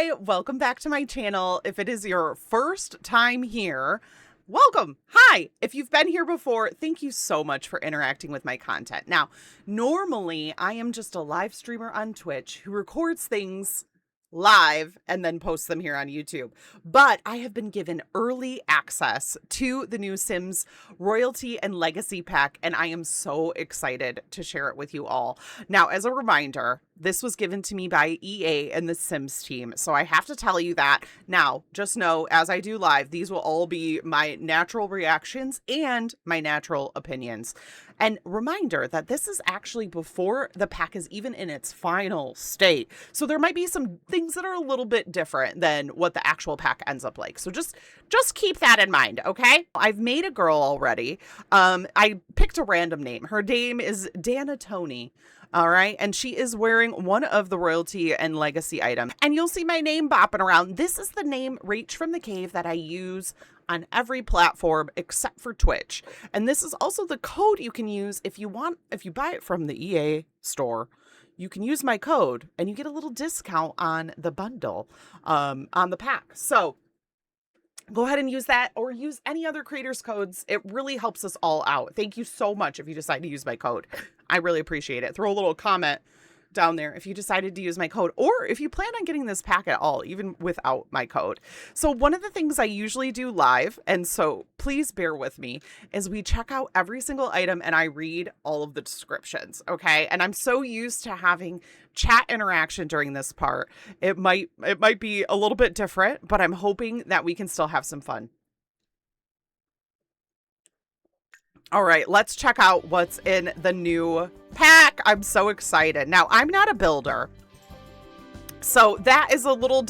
Hi, welcome back to my channel. If it is your first time here, welcome. Hi. If you've been here before, thank you so much for interacting with my content. Now, normally I am just a live streamer on Twitch who records things live and then posts them here on YouTube. But I have been given early access to the new Sims Royalty and Legacy Pack, and I am so excited to share it with you all. Now, as a reminder, this was given to me by EA and the Sims team, so I have to tell you that. Now, just know, as I do live, these will all be my natural reactions and my natural opinions. And reminder that this is actually before the pack is even in its final state. So there might be some things that are a little bit different than what the actual pack ends up like. So just keep that in mind, okay? I've made a girl already. I picked a random name. Her name is Dana Tony. All right. And she is wearing one of the Royalty and Legacy items. And you'll see my name bopping around. This is the name Reach from the Cave that I use on every platform except for Twitch. And this is also the code you can use if you buy it from the EA store. You can use my code and you get a little discount on the bundle, on the pack. So go ahead and use that, or use any other creators' codes. It really helps us all out. Thank you so much if you decide to use my code. I really appreciate it. Throw a little comment down there if you decided to use my code, or if you plan on getting this pack at all, even without my code. So one of the things I usually do live, and so please bear with me, is we check out every single item and I read all of the descriptions, okay? And I'm so used to having chat interaction during this part. It might be a little bit different, but I'm hoping that we can still have some fun. All right, let's check out what's in the new pack. I'm so excited. Now, I'm not a builder, so that is a little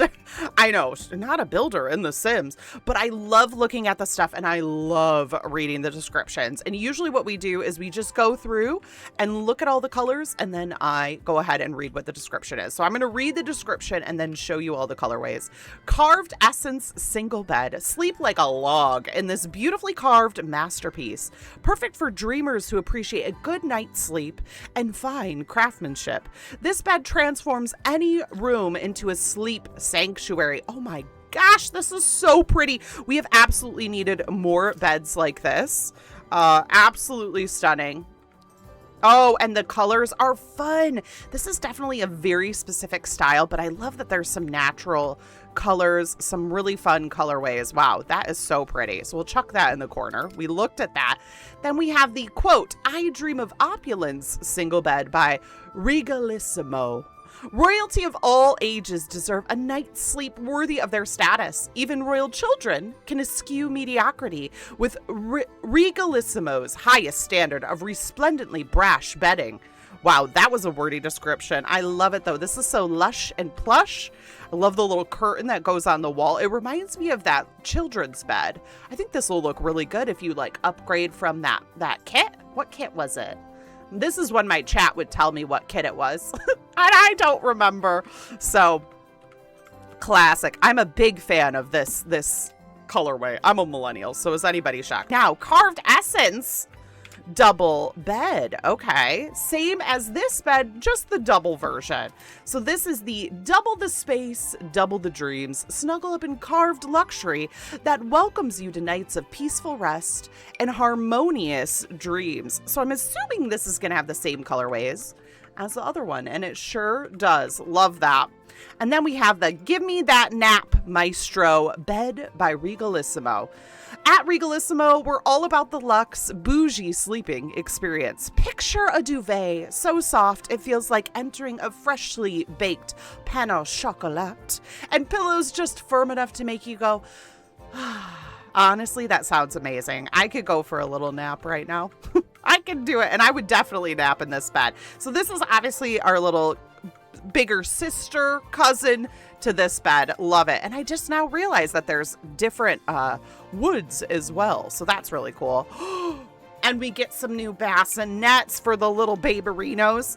I know, not a builder in The Sims, but I love looking at the stuff and I love reading the descriptions. And usually what we do is we just go through and look at all the colors, and then I go ahead and read what the description is. So I'm going to read the description and then show you all the colorways. Carved Essence Single Bed. Sleep like a log in this beautifully carved masterpiece. Perfect for dreamers who appreciate a good night's sleep and fine craftsmanship. This bed transforms any room into a sleep sanctuary. Oh my gosh, this is so pretty. We have absolutely needed more beds like this. Absolutely stunning. Oh, and the colors are fun. This is definitely a very specific style, but I love that there's some natural colors, some really fun colorways. Wow, that is so pretty. So we'll chuck that in the corner. We looked at that. Then we have the quote, I Dream of Opulence Single Bed by Regalissimo. Royalty of all ages deserve a night's sleep worthy of their status. Even royal children can eschew mediocrity with Regalissimo's highest standard of resplendently brash bedding. Wow, that was a wordy description. I love it, though. This is so lush and plush. I love the little curtain that goes on the wall. It reminds me of that children's bed. I think this will look really good if you, like, upgrade from that kit. What kit was it? This is when my chat would tell me what kit it was. And I don't remember. So, classic. I'm a big fan of this colorway. I'm a millennial, so is anybody shocked? Now, Carved Essence double bed. Okay. Same as this bed, just the double version. So this is the double the space, double the dreams, snuggle up in carved luxury that welcomes you to nights of peaceful rest and harmonious dreams. So I'm assuming this is going to have the same colorways as the other one, and it sure does. Love that. And then we have the Give Me That Nap Maestro bed by Regalissimo. At Regalissimo, we're all about the luxe, bougie sleeping experience. Picture a duvet so soft it feels like entering a freshly baked pain au chocolat, and pillows just firm enough to make you go, honestly, that sounds amazing. I could go for a little nap right now. I could do it, and I would definitely nap in this bed. So this is obviously our little bigger sister, cousin to this bed. Love it. And I just now realized that there's different woods as well. So that's really cool. And we get some new bassinets for the little baberinos.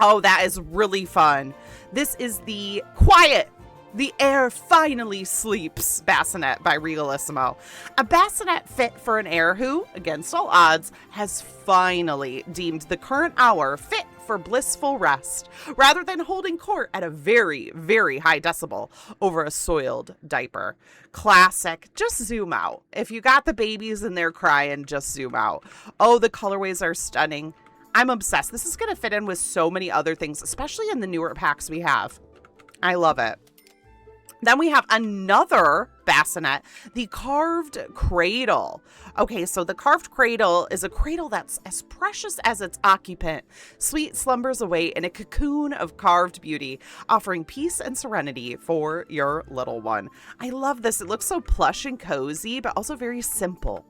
Oh, that is really fun. This is the Quiet The Heir Finally Sleeps bassinet by Regalissimo. A bassinet fit for an heir who, against all odds, has finally deemed the current hour fit for blissful rest, rather than holding court at a very, very high decibel over a soiled diaper. Classic. Just zoom out. If you got the babies in there crying, just zoom out. Oh, the colorways are stunning. I'm obsessed. This is going to fit in with so many other things, especially in the newer packs we have. I love it. Then we have another bassinet, the carved cradle. Okay, so the carved cradle is a cradle that's as precious as its occupant. Sweet slumbers away in a cocoon of carved beauty, offering peace and serenity for your little one. I love this. It looks so plush and cozy, but also very simple.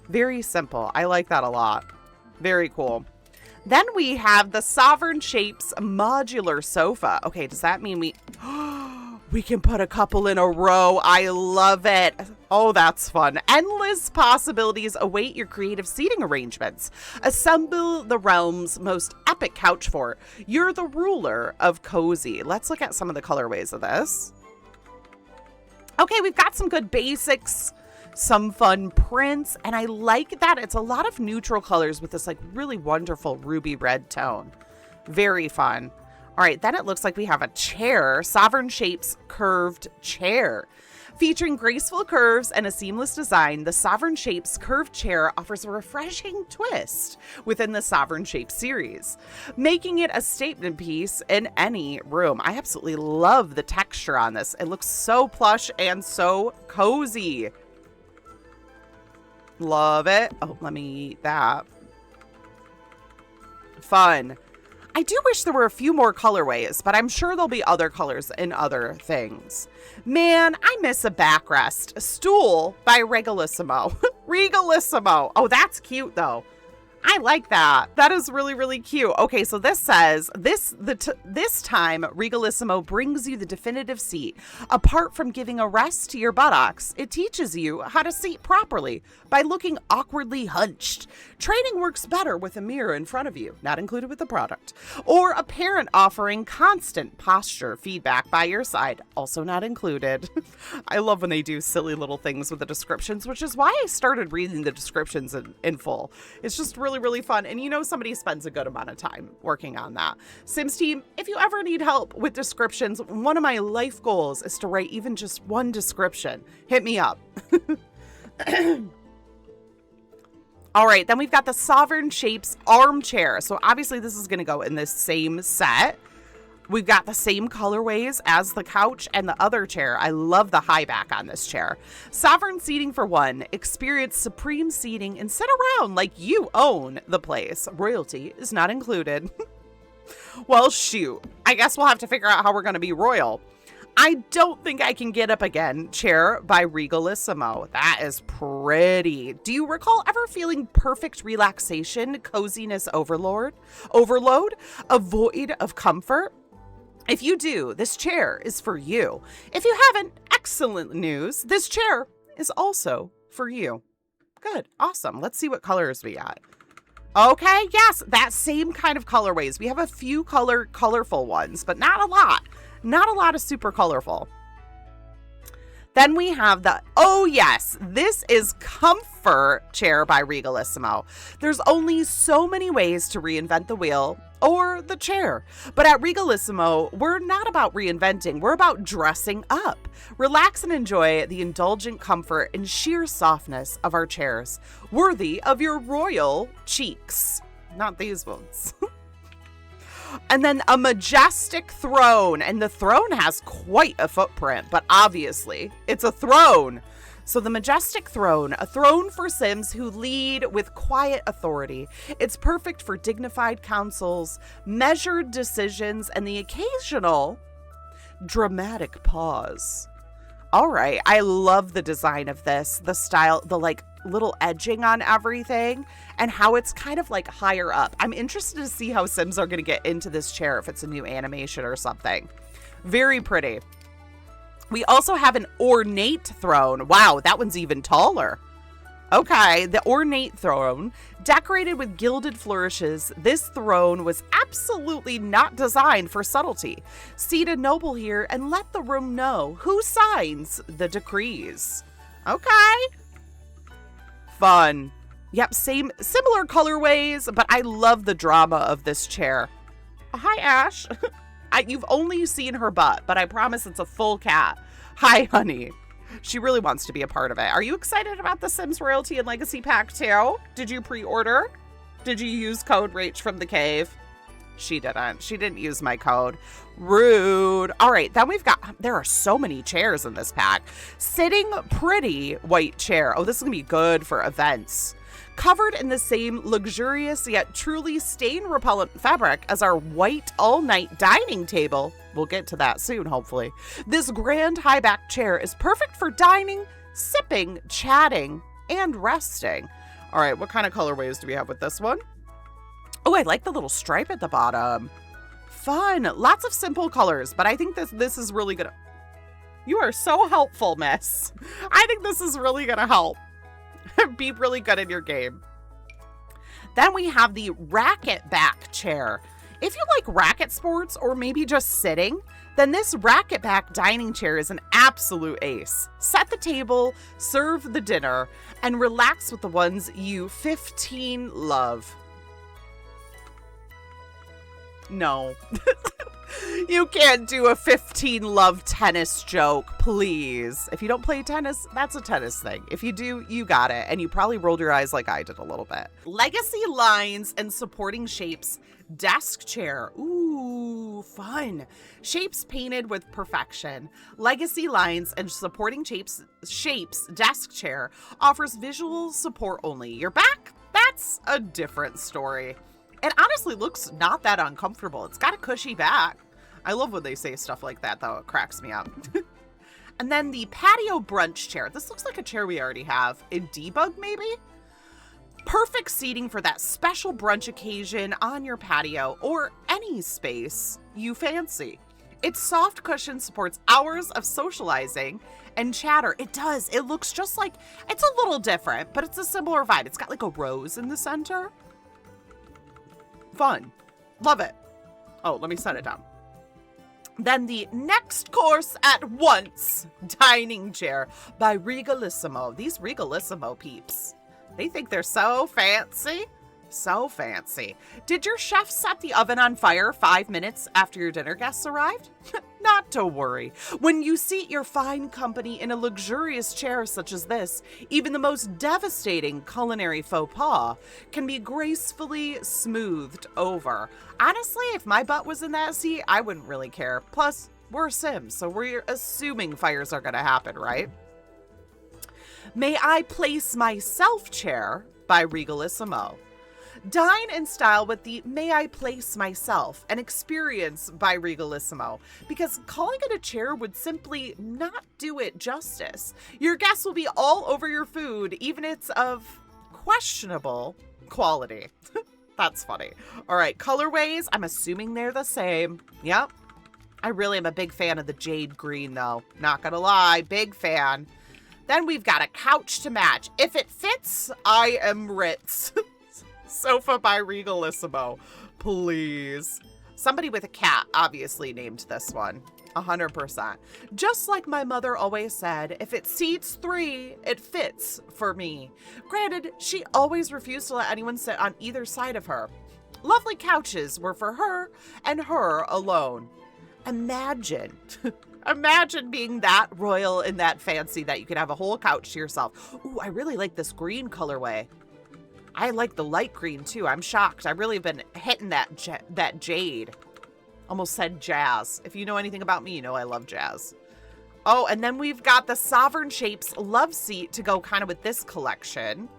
Very simple. I like that a lot. Very cool. Then we have the Sovereign Shapes modular sofa. Okay, does that mean we can put a couple in a row? I love it. Oh, that's fun. Endless possibilities await your creative seating arrangements. Assemble the realm's most epic couch fort. You're the ruler of cozy. Let's look at some of the colorways of this. Okay, we've got some good basics, some fun prints, and I like that it's a lot of neutral colors with this like really wonderful ruby red tone. Very fun. All right, then it looks like we have a chair, Sovereign Shapes curved chair. Featuring graceful curves and a seamless design, the Sovereign Shapes curved chair offers a refreshing twist within the Sovereign Shapes series, making it a statement piece in any room. I absolutely love the texture on this. It looks so plush and so cozy. Love it. Oh, let me eat that. Fun. I do wish there were a few more colorways, but I'm sure there'll be other colors in other things. Man, I miss a backrest. A stool by Regalissimo. Regalissimo. Oh, that's cute though. I like that. That is really, really cute. Okay, so this says, this time, Regalissimo brings you the definitive seat. Apart from giving a rest to your buttocks, it teaches you how to seat properly by looking awkwardly hunched. Training works better with a mirror in front of you, not included with the product, or a parent offering constant posture feedback by your side, also not included. I love when they do silly little things with the descriptions, which is why I started reading the descriptions in full. It's just really fun, and you know somebody spends a good amount of time working on that. Sims team, if you ever need help with descriptions, one of my life goals is to write even just one description. Hit me up. All right, then we've got the Sovereign Shapes armchair. So obviously this is going to go in this same set. We've got the same colorways as the couch and the other chair. I love the high back on this chair. Sovereign seating for one. Experience supreme seating and sit around like you own the place. Royalty is not included. Well, shoot. I guess we'll have to figure out how we're going to be royal. I don't think I can get up again. Chair by Regalissimo. That is pretty. Do you recall ever feeling perfect relaxation, coziness overload, a void of comfort? If you do, this chair is for you. If you haven't, excellent news. This chair is also for you. Good. Awesome. Let's see what colors we got. Okay. Yes, that same kind of colorways. We have a few colorful ones, but not a lot. Not a lot of super colorful. Then we have the, oh yes, this is Comfort Chair by Regalissimo. There's only so many ways to reinvent the wheel or the chair. But at Regalissimo, we're not about reinventing, we're about dressing up. Relax and enjoy the indulgent comfort and sheer softness of our chairs, worthy of your royal cheeks. Not these ones. And then a majestic throne, and the throne has quite a footprint, but obviously it's a throne. So the majestic throne, a throne for Sims who lead with quiet authority. It's perfect for dignified counsels, measured decisions, and the occasional dramatic pause. All right, I love the design of this, the style, the like little edging on everything, and how it's kind of like higher up. I'm interested to see how Sims are going to get into this chair, if it's a new animation or something. Very pretty. We also have an ornate throne. Wow, that one's even taller. Okay, the ornate throne, decorated with gilded flourishes. This throne was absolutely not designed for subtlety. Seat a noble here and let the room know who signs the decrees. Okay. Fun. Yep, similar colorways, but I love the drama of this chair. hi, Ash. You've only seen her butt, but I promise it's a full cat. Hi, honey. She really wants to be a part of it. Are you excited about the Sims Royalty and Legacy Pack too? Did you pre-order? Did you use code Rach from the cave? She didn't. She didn't use my code. Rude. All right, then there are so many chairs in this pack. Sitting Pretty white chair. Oh, this is going to be good for events. Covered in the same luxurious yet truly stain-repellent fabric as our white all-night dining table. We'll get to that soon, hopefully. This grand high-back chair is perfect for dining, sipping, chatting, and resting. All right, what kind of colorways do we have with this one? Oh, I like the little stripe at the bottom. Fun. Lots of simple colors, but I think this is really gonna... You are so helpful, miss. I think this is really gonna help. Be really good in your game. Then we have the racket back chair. If you like racket sports or maybe just sitting, then this racket back dining chair is an absolute ace. Set the table, serve the dinner, and relax with the ones you 15 love. No. You can't do a 15 love tennis joke, please. If you don't play tennis, that's a tennis thing. If you do, you got it. And you probably rolled your eyes like I did a little bit. Legacy lines and supporting shapes. Desk chair. Ooh, fun. Shapes painted with perfection. Legacy lines and supporting shapes desk chair offers visual support only. Your back? That's a different story. It honestly looks not that uncomfortable. It's got a cushy back. I love when they say stuff like that, though. It cracks me up. And then the patio brunch chair. This looks like a chair we already have in Debug, maybe? Perfect seating for that special brunch occasion on your patio or any space you fancy. Its soft cushion supports hours of socializing and chatter. It does. It looks just like... It's a little different, but it's a similar vibe. It's got like a rose in the center. Fun. Love it. Oh, let me set it down. Then the next course at once dining chair by Regalissimo. These Regalissimo peeps, they think they're so fancy. So fancy. Did your chef set the oven on fire 5 minutes after your dinner guests arrived? Not to worry. When you seat your fine company in a luxurious chair such as this, even the most devastating culinary faux pas can be gracefully smoothed over. Honestly, if my butt was in that seat, I wouldn't really care. Plus, we're Sims, so we're assuming fires are going to happen, right? May I Place Myself chair by Regalissimo. Dine in style with the May I Place Myself, an experience by Regalissimo, because calling it a chair would simply not do it justice. Your guests will be all over your food, even if it's of questionable quality. That's funny. All right, colorways, I'm assuming they're the same. Yep. I really am a big fan of the jade green, though. Not gonna lie, big fan. Then we've got a couch to match. If it fits, I am Ritz. Sofa by Regalissimo, please. Somebody with a cat obviously named this one. 100%. Just like my mother always said, if it seats 3, it fits for me. Granted, she always refused to let anyone sit on either side of her. Lovely couches were for her and her alone. Imagine. Imagine being that royal and that fancy that you could have a whole couch to yourself. Ooh, I really like this green colorway. I like the light green, too. I'm shocked. I've really been hitting that jade. Almost said jazz. If you know anything about me, you know I love jazz. Oh, and then we've got the Sovereign Shapes love seat to go kind of with this collection.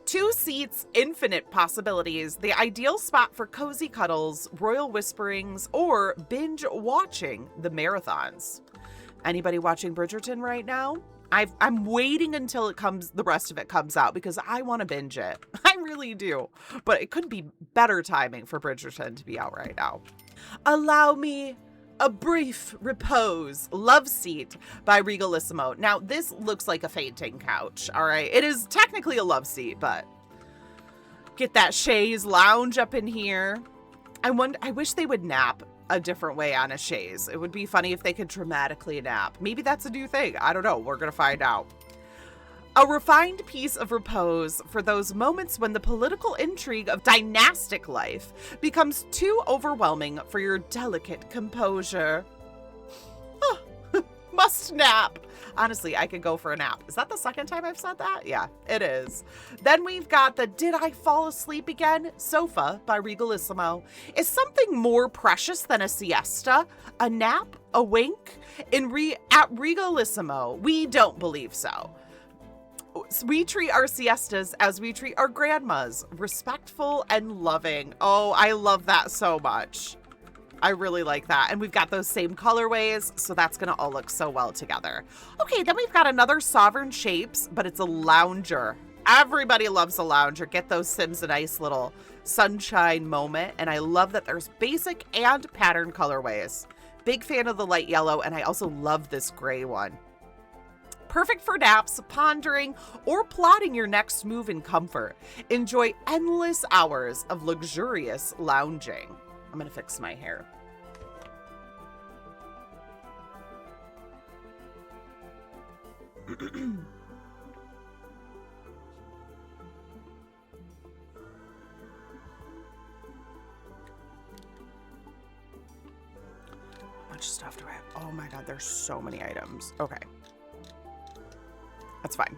2 seats, infinite possibilities. The ideal spot for cozy cuddles, royal whisperings, or binge watching the marathons. Anybody watching Bridgerton right now? I'm waiting until the rest of it comes out because I want to binge it. I really do. But it couldn't be better timing for Bridgerton to be out right now. Allow me a brief repose. Love seat by Regalissimo. Now, this looks like a fainting couch, all right? It is technically a love seat, but get that chaise lounge up in here. I wish they would nap a different way on a chaise. It would be funny if they could dramatically nap. Maybe that's a new thing. I don't know. We're going to find out. A refined piece of repose for those moments when the political intrigue of dynastic life becomes too overwhelming for your delicate composure. Oh, must nap. Honestly, I could go for a nap. Is that the second time I've said that? Yeah, it is. Then we've got the Did I Fall Asleep Again sofa by Regalissimo. Is something more precious than a siesta, a nap, a wink? At Regalissimo, we don't believe so. We treat our siestas as we treat our grandmas, respectful and loving. Oh, I love that so much. I really like that. And we've got those same colorways, so that's going to all look so well together. Okay, then we've got another Sovereign Shapes, but it's a lounger. Everybody loves a lounger. Get those Sims a nice little sunshine moment. And I love that there's basic and pattern colorways. Big fan of the light yellow, and I also love this gray one. Perfect for naps, pondering, or plotting your next move in comfort. Enjoy endless hours of luxurious lounging. I'm going to fix my hair. How much stuff do I have? Oh my God, there's so many items. Okay. That's fine.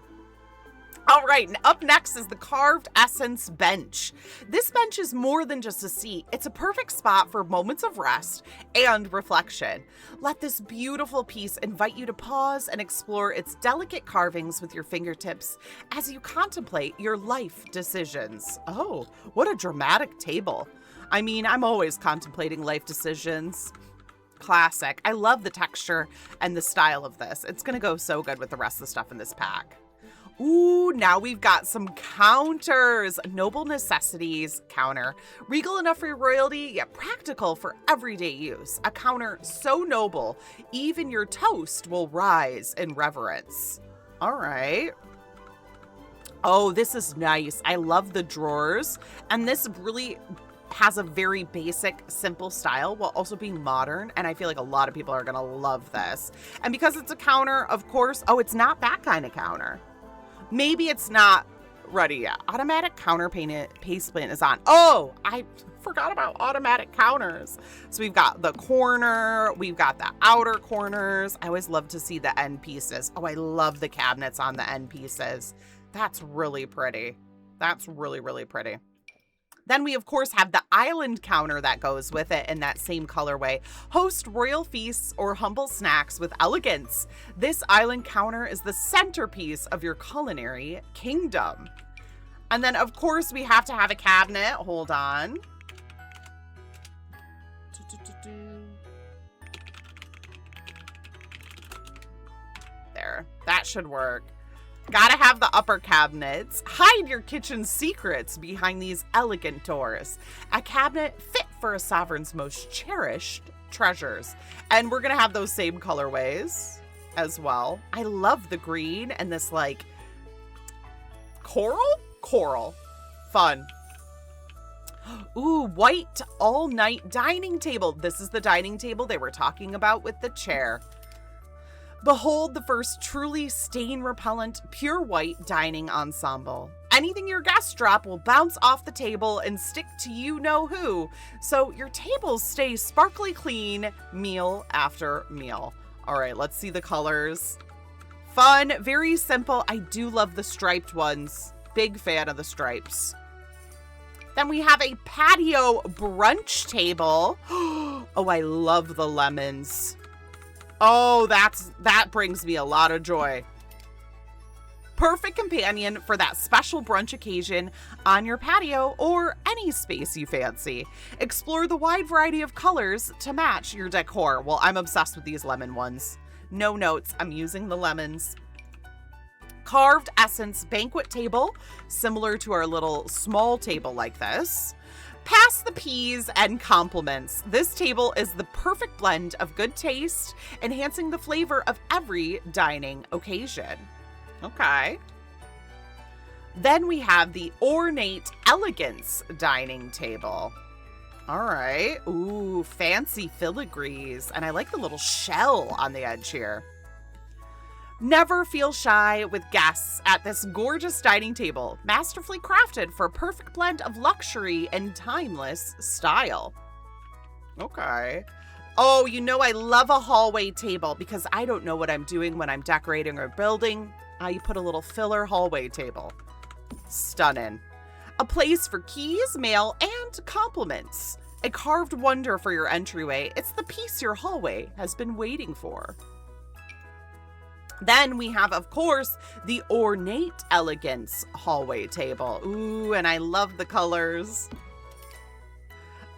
All right, up next is the Carved Essence Bench. This bench is more than just a seat. It's a perfect spot for moments of rest and reflection. Let this beautiful piece invite you to pause and explore its delicate carvings with your fingertips as you contemplate your life decisions. Oh, what a dramatic table. I mean, I'm always contemplating life decisions. Classic. I love the texture and the style of this. It's going to go so good with the rest of the stuff in this pack. Ooh, now we've got some counters. Noble Necessities counter. Regal enough for your royalty, yet practical for everyday use. A counter so noble, even your toast will rise in reverence. All right. Oh, this is nice. I love the drawers. And this really has a very basic, simple style while also being modern. And I feel like a lot of people are going to love this. And because it's a counter, of course, oh, it's not that kind of counter. Maybe it's not ready yet. Automatic counter paste plant is on. Oh, I forgot about automatic counters. So we've got the corner, we've got the outer corners. I always love to see the end pieces. Oh, I love the cabinets on the end pieces. That's really pretty. That's really, really pretty. Then we, of course, have the island counter that goes with it in that same colorway. Host royal feasts or humble snacks with elegance. This island counter is the centerpiece of your culinary kingdom. And then, of course, we have to have a cabinet. Hold on. There. That should work. Gotta have the upper cabinets. Hide your kitchen secrets behind these elegant doors. A cabinet fit for a sovereign's most cherished treasures. And we're gonna have those same colorways as well. I love the green and this like coral. Fun. Ooh, white all-night dining table. This is the dining table they were talking about with the chair. Behold the first truly stain-repellent, pure white dining ensemble. Anything your guests drop will bounce off the table and stick to you-know-who, so your tables stay sparkly clean meal after meal. All right, let's see the colors. Fun, very simple. I do love the striped ones. Big fan of the stripes. Then we have a patio brunch table. Oh, I love the lemons. Oh, that brings me a lot of joy. Perfect companion for that special brunch occasion on your patio or any space you fancy. Explore the wide variety of colors to match your decor. Well, I'm obsessed with these lemon ones. No notes, I'm using the lemons. Carved Essence banquet table, similar to our little small table like this. Pass the peas and compliments. This table is the perfect blend of good taste, enhancing the flavor of every dining occasion. Okay. Then we have the ornate elegance dining table. All right. Ooh, fancy filigrees. And I like the little shell on the edge here. Never feel shy with guests at this gorgeous dining table, masterfully crafted for a perfect blend of luxury and timeless style. Okay. Oh, you know I love a hallway table because I don't know what I'm doing when I'm decorating or building. I put a little filler hallway table. Stunning. A place for keys, mail, and compliments. A carved wonder for your entryway. It's the piece your hallway has been waiting for. Then we have, of course, the ornate elegance hallway table. Ooh, and I love the colors.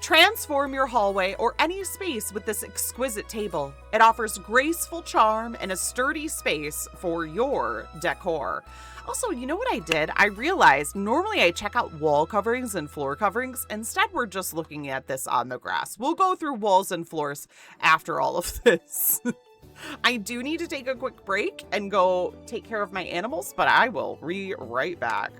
Transform your hallway or any space with this exquisite table. It offers graceful charm and a sturdy space for your decor. Also, you know what I did? I realized normally I check out wall coverings and floor coverings. Instead, we're just looking at this on the grass. We'll go through walls and floors after all of this. I do need to take a quick break and go take care of my animals, but I will be right back.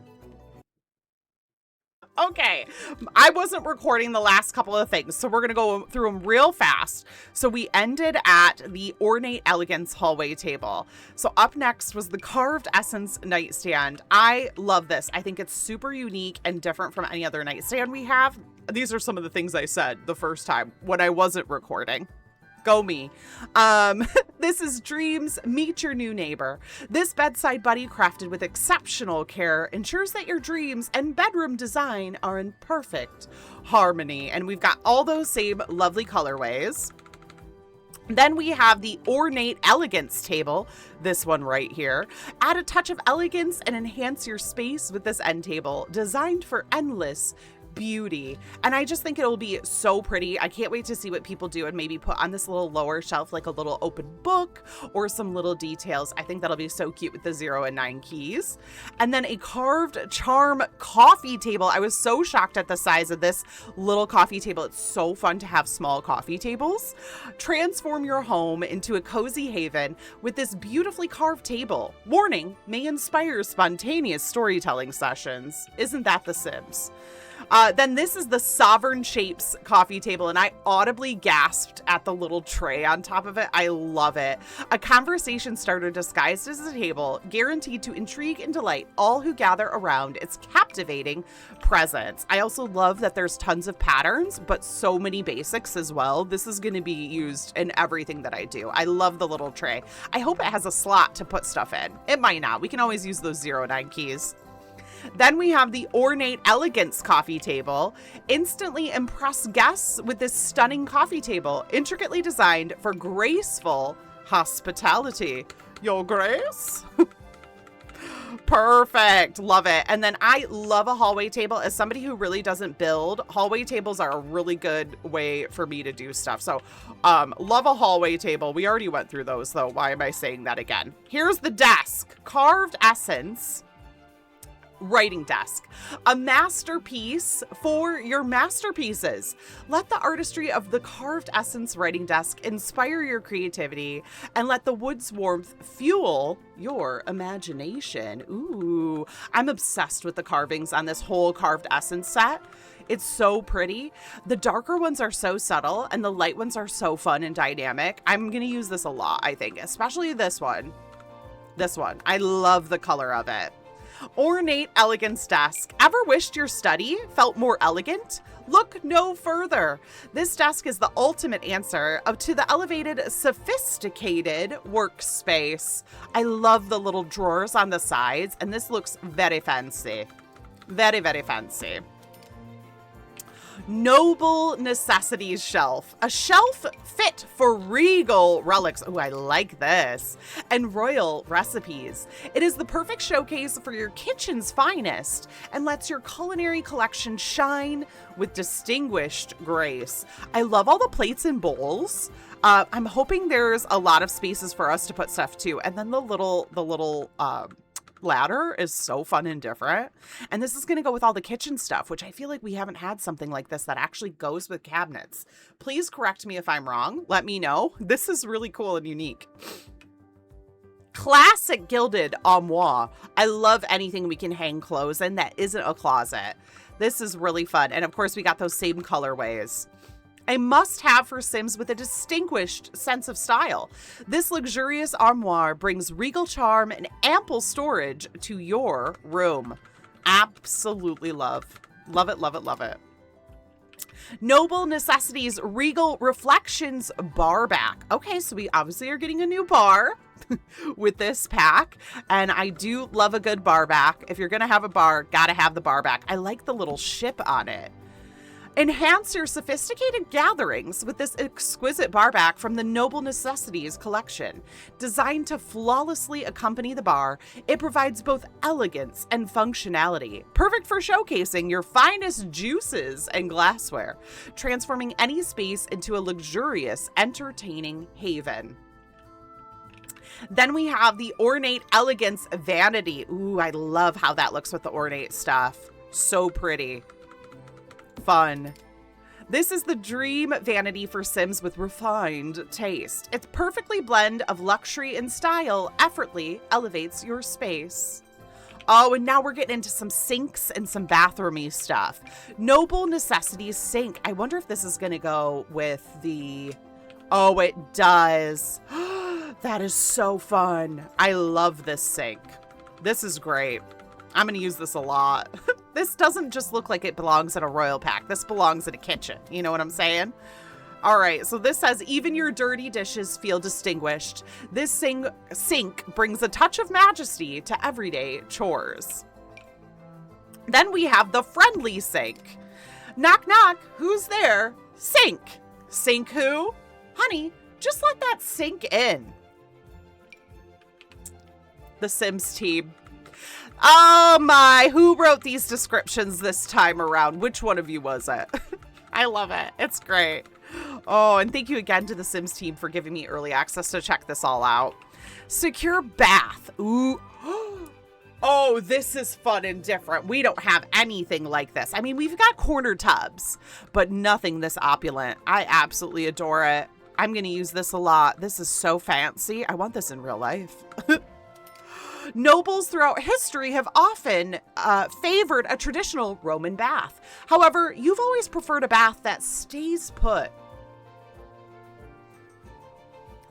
Okay, I wasn't recording the last couple of things, so we're going to go through them real fast. So we ended at the ornate elegance hallway table. So up next was the carved essence nightstand. I love this. I think it's super unique and different from any other nightstand we have. These are some of the things I said the first time when I wasn't recording. Go me. This is Dreams Meet Your New Neighbor. This bedside buddy, crafted with exceptional care, ensures that your dreams and bedroom design are in perfect harmony. And we've got all those same lovely colorways. Then we have the ornate elegance table, this one right here. Add a touch of elegance and enhance your space with this end table, designed for endless beauty. And I just think it'll be so pretty. I can't wait to see what people do and maybe put on this little lower shelf, like a little open book or some little details. I think that'll be so cute with the 0 and 9 keys. And then a carved charm coffee table. I was so shocked at the size of this little coffee table. It's so fun to have small coffee tables. Transform your home into a cozy haven with this beautifully carved table. Warning, may inspire spontaneous storytelling sessions. Isn't that The Sims? Then this is the Sovereign Shapes coffee table, and I audibly gasped at the little tray on top of it. I love it. A conversation starter disguised as a table, guaranteed to intrigue and delight all who gather around its captivating presence. I also love that there's tons of patterns, but so many basics as well. This is going to be used in everything that I do. I love the little tray. I hope it has a slot to put stuff in. It might not. We can always use those 0-9 keys. Then we have the ornate elegance coffee table. Instantly impress guests with this stunning coffee table, intricately designed for graceful hospitality. Your grace? Perfect. Love it. And then I love a hallway table. As somebody who really doesn't build, hallway tables are a really good way for me to do stuff. So love a hallway table. We already went through those though. Why am I saying that again? Here's the desk. Carved essence writing desk, a masterpiece for your masterpieces. Let the artistry of the carved essence writing desk inspire your creativity, and let the wood's warmth fuel your imagination. Ooh, I'm obsessed with the carvings on this whole carved essence set. It's so pretty. The darker ones are so subtle and the light ones are so fun and dynamic. I'm gonna use this a lot, I think, especially this one. I love the color of it. Ornate elegance desk. Ever wished your study felt more elegant? Look no further. This desk is the ultimate answer to the elevated, sophisticated workspace. I love the little drawers on the sides, and this looks very fancy. Very, very fancy. Noble necessities shelf, a shelf fit for regal relics. Oh, I like this. And royal recipes. It is the perfect showcase for your kitchen's finest and lets your culinary collection shine with distinguished grace. I love all the plates and bowls. I'm hoping there's a lot of spaces for us to put stuff too. And then the little ladder is so fun and different. And this is going to go with all the kitchen stuff, which I feel like we haven't had something like this that actually goes with cabinets. Please correct me if I'm wrong. Let me know. This is really cool and unique. Classic gilded armoire. I love anything we can hang clothes in that isn't a closet. This is really fun. And of course, we got those same colorways. a must-have for Sims with a distinguished sense of style. This luxurious armoire brings regal charm and ample storage to your room. Absolutely love. Love it, love it, love it. Noble Necessities Regal Reflections Bar Back. Okay, so we obviously are getting a new bar with this pack, and I do love a good bar back. If you're gonna have a bar, gotta have the bar back. I like the little ship on it. Enhance your sophisticated gatherings with this exquisite bar back from the Noble Necessities collection. Designed to flawlessly accompany the bar, it provides both elegance and functionality. Perfect for showcasing your finest juices and glassware, transforming any space into a luxurious, entertaining haven. Then we have the Ornate Elegance Vanity. Ooh, I love how that looks with the ornate stuff. So pretty. Fun. This is the dream vanity for Sims with refined taste. Its perfectly blend of luxury and style effortlessly elevates your space. Oh, and now we're getting into some sinks and some bathroomy stuff. Noble Necessities Sink. I wonder if this is going to go with the... Oh, it does. That is so fun. I love this sink. This is great. I'm going to use this a lot. This doesn't just look like it belongs in a royal pack. This belongs in a kitchen. You know what I'm saying? All right, so this says, even your dirty dishes feel distinguished. This sink brings a touch of majesty to everyday chores. Then we have the friendly sink. Knock, knock, who's there? Sink. Sink who? Honey, just let that sink in. The Sims team. Oh my, who wrote these descriptions this time around? Which one of you was it? I love it. It's great. Oh, and thank you again to the Sims team for giving me early access to check this all out. Secure bath. Ooh. Oh, this is fun and different. We don't have anything like this. I mean, we've got corner tubs, but nothing this opulent. I absolutely adore it. I'm going to use this a lot. This is so fancy. I want this in real life. Nobles throughout history have often favored a traditional Roman bath. However, you've always preferred a bath that stays put.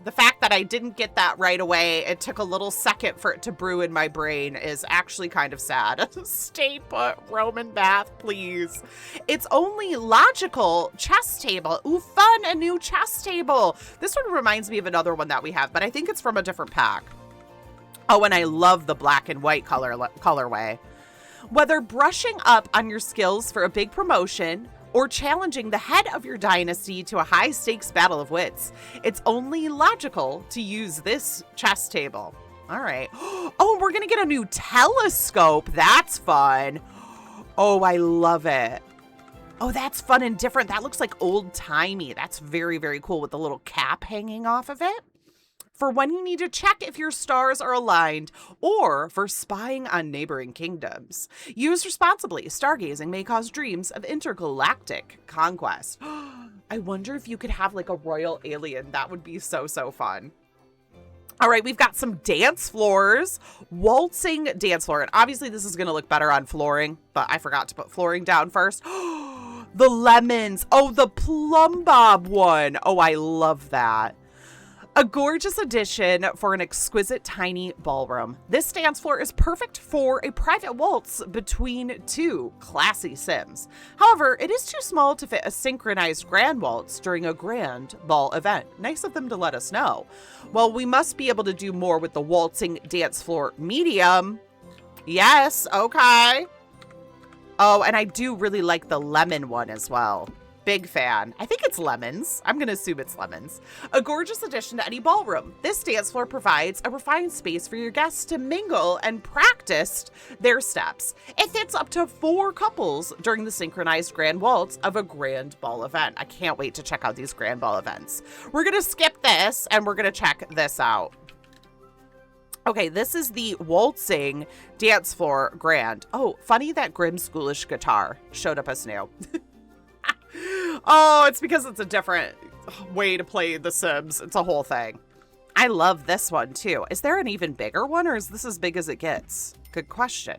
The fact that I didn't get that right away, it took a little second for it to brew in my brain, is actually kind of sad. Stay put, Roman bath, please. It's only logical chess table. Ooh, fun, a new chess table. This one reminds me of another one that we have, but I think it's from a different pack. Oh, and I love the black and white colorway. Whether brushing up on your skills for a big promotion or challenging the head of your dynasty to a high-stakes battle of wits, it's only logical to use this chess table. All right. Oh, we're going to get a new telescope. That's fun. Oh, I love it. Oh, that's fun and different. That looks like old-timey. That's very, very cool with the little cap hanging off of it. For when you need to check if your stars are aligned, or for spying on neighboring kingdoms. Use responsibly. Stargazing may cause dreams of intergalactic conquest. I wonder if you could have like a royal alien. That would be so, so fun. All right, we've got some dance floors. Waltzing dance floor. And obviously this is going to look better on flooring, but I forgot to put flooring down first. The lemons. Oh, the plum bob one. Oh, I love that. A gorgeous addition for an exquisite tiny ballroom. This dance floor is perfect for a private waltz between two classy Sims. However, it is too small to fit a synchronized grand waltz during a grand ball event. Nice of them to let us know. Well, we must be able to do more with the waltzing dance floor medium. Yes, okay. Oh, and I do really like the lemon one as well. Big fan. I think it's lemons. I'm going to assume it's lemons. A gorgeous addition to any ballroom. This dance floor provides a refined space for your guests to mingle and practice their steps. It fits up to 4 couples during the synchronized grand waltz of a grand ball event. I can't wait to check out these grand ball events. We're going to skip this and we're going to check this out. Okay, this is the waltzing dance floor grand. Oh, funny that Grimm's Ghoulish guitar showed up as new. Oh, it's because it's a different way to play The Sims. It's a whole thing. I love this one too. Is there an even bigger one, or is this as big as it gets? Good question.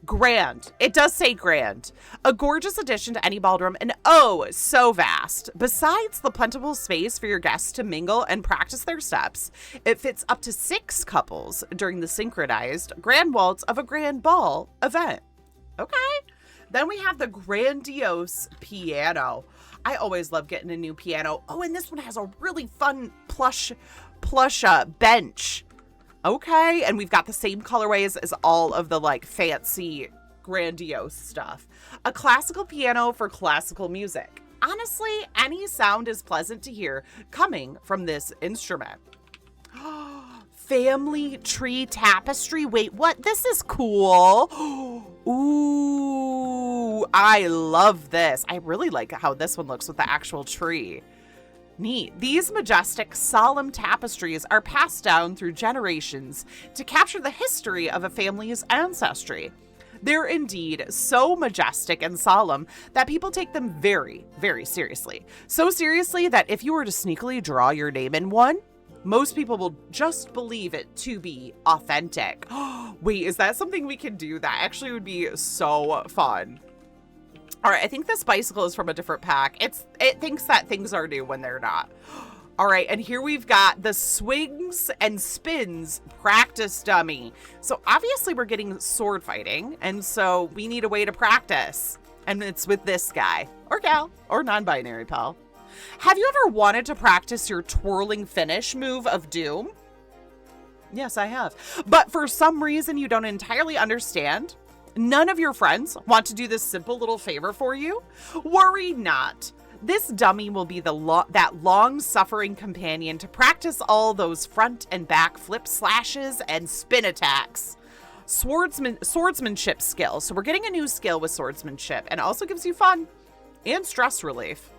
Grand. It does say grand. A gorgeous addition to any ballroom, and oh, so vast. Besides the plentiful space for your guests to mingle and practice their steps, it fits up to 6 couples during the synchronized grand waltz of a grand ball event. Okay. Then we have the grandiose piano. I always love getting a new piano. Oh, and this one has a really fun plush bench. Okay, and we've got the same colorways as all of the like fancy grandiose stuff. A classical piano for classical music. Honestly, any sound is pleasant to hear coming from this instrument. Family tree tapestry. Wait, what? This is cool. Ooh, I love this. I really like how this one looks with the actual tree. Neat. These majestic, solemn tapestries are passed down through generations to capture the history of a family's ancestry. They're indeed so majestic and solemn that people take them very, very seriously. So seriously that if you were to sneakily draw your name in one, most people will just believe it to be authentic. Wait, is that something we can do? That actually would be so fun. All right, I think this bicycle is from a different pack. It thinks that things are new when they're not. All right, and here we've got the swings and spins practice dummy. So obviously we're getting sword fighting, and so we need a way to practice. And it's with this guy, or gal, or non-binary pal. Have you ever wanted to practice your twirling finish move of doom? Yes, I have. But for some reason you don't entirely understand? None of your friends want to do this simple little favor for you? Worry not. This dummy will be that long-suffering companion to practice all those front and back flip slashes and spin attacks. Swordsmanship skill. So we're getting a new skill with swordsmanship, and also gives you fun and stress relief.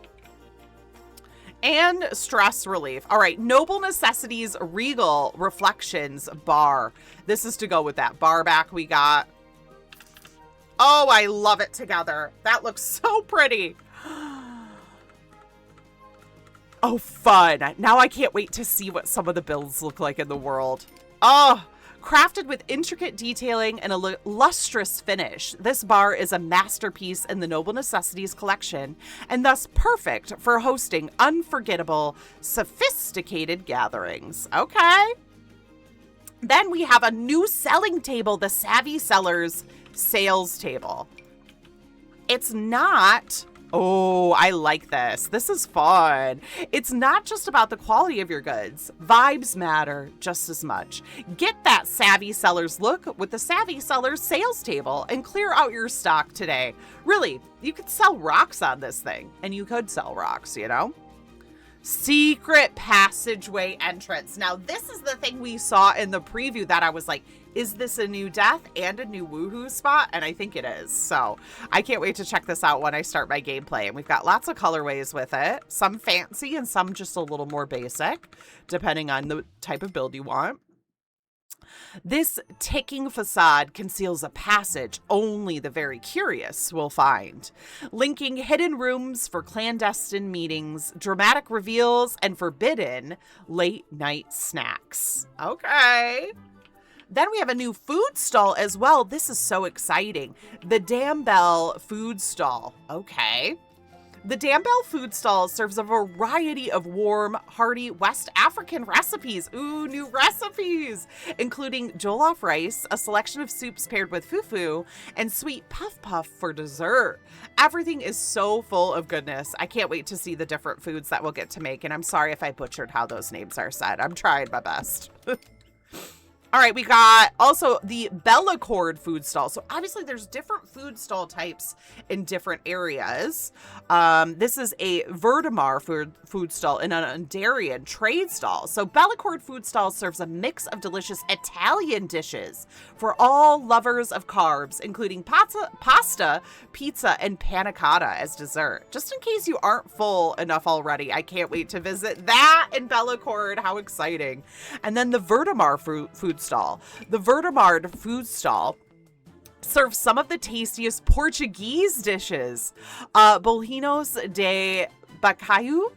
All right, Noble Necessities Regal Reflections bar. This is to go with that bar back we got. Oh, I love it together. That looks so pretty. Oh, fun. Now I can't wait to see what some of the builds look like in the world. Oh, crafted with intricate detailing and a lustrous finish, this bar is a masterpiece in the Noble Necessities collection, and thus perfect for hosting unforgettable, sophisticated gatherings. Okay. Then we have a new selling table, the Savvy Sellers sales table. It's not, oh, I like this. This is fun. It's not just about the quality of your goods. Vibes matter just as much. Get that Savvy Sellers look with the Savvy Sellers sales table and clear out your stock today. Really, you could sell rocks on this thing, and you could sell rocks, you know? Secret passageway entrance. Now, this is the thing we saw in the preview that I was like, is this a new death and a new woohoo spot? And I think it is. So I can't wait to check this out when I start my gameplay. And we've got lots of colorways with it. Some fancy and some just a little more basic, depending on the type of build you want. This ticking facade conceals a passage only the very curious will find, linking hidden rooms for clandestine meetings, dramatic reveals, and forbidden late-night snacks. Okay. Then we have a new food stall as well. This is so exciting. The Dambell food stall. Okay. The Dambell food stall serves a variety of warm, hearty West African recipes. Ooh, new recipes, including jollof rice, a selection of soups paired with fufu, and sweet puff puff for dessert. Everything is so full of goodness. I can't wait to see the different foods that we'll get to make, and I'm sorry if I butchered how those names are said. I'm trying my best. All right, we got also the Bellacord food stall. So obviously there's different food stall types in different areas. This is a Verdamar food stall and an Undarian trade stall. So Bellacord food stall serves a mix of delicious Italian dishes for all lovers of carbs, including pasta, pizza, and panna cotta as dessert. Just in case you aren't full enough already, I can't wait to visit that in Bellacord. How exciting. And then the Verdamar food stall. The Verdamar food stall serves some of the tastiest Portuguese dishes. Bolinhos de bacalhau,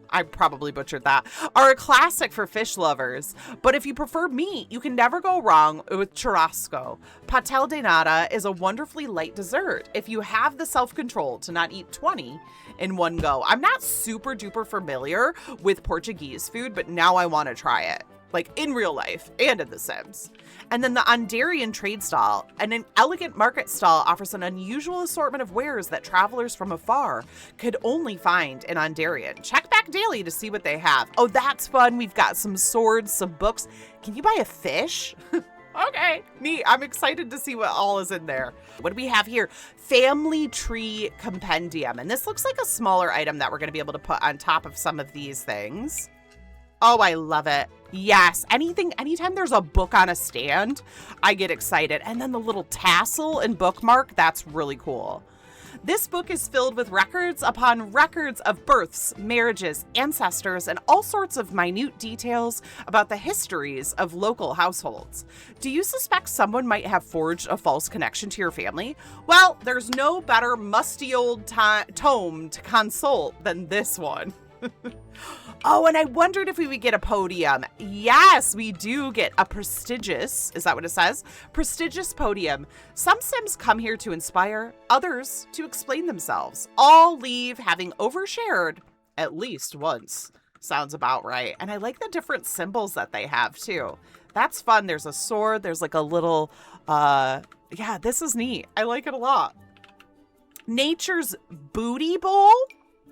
I probably butchered that, are a classic for fish lovers. But if you prefer meat, you can never go wrong with churrasco. Pastel de nata is a wonderfully light dessert if you have the self-control to not eat 20 in one go. I'm not super duper familiar with Portuguese food, but now I want to try it. Like in real life and in The Sims. And then the Andarian trade stall, an elegant market stall, offers an unusual assortment of wares that travelers from afar could only find in Andarian. Check back daily to see what they have. Oh, that's fun. We've got some swords, some books. Can you buy a fish? Okay, neat. I'm excited to see what all is in there. What do we have here? Family Tree Compendium. And this looks like a smaller item that we're going to be able to put on top of some of these things. Oh, I love it. Yes, anytime there's a book on a stand, I get excited. And then the little tassel and bookmark, that's really cool. This book is filled with records upon records of births, marriages, ancestors, and all sorts of minute details about the histories of local households. Do you suspect someone might have forged a false connection to your family? Well, there's no better musty old tome to consult than this one. Oh, and I wondered if we would get a podium. Yes, we do get a prestigious, is that what it says? Prestigious podium. Some Sims come here to inspire, others to explain themselves. All leave having overshared at least once. Sounds about right. And I like the different symbols that they have too. That's fun. There's a sword. There's like a little, yeah, this is neat. I like it a lot. Nature's Booty Bowl.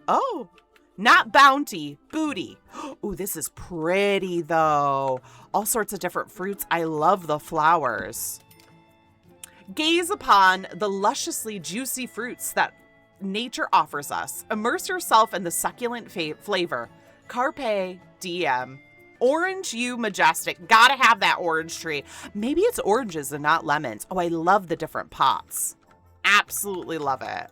Oh. Not bounty, booty. Ooh, this is pretty though. All sorts of different fruits. I love the flowers. Gaze upon the lusciously juicy fruits that nature offers us. Immerse yourself in the succulent flavor. Carpe diem. Orange you majestic. Gotta have that orange tree. Maybe it's oranges and not lemons. Oh, I love the different pots. Absolutely love it.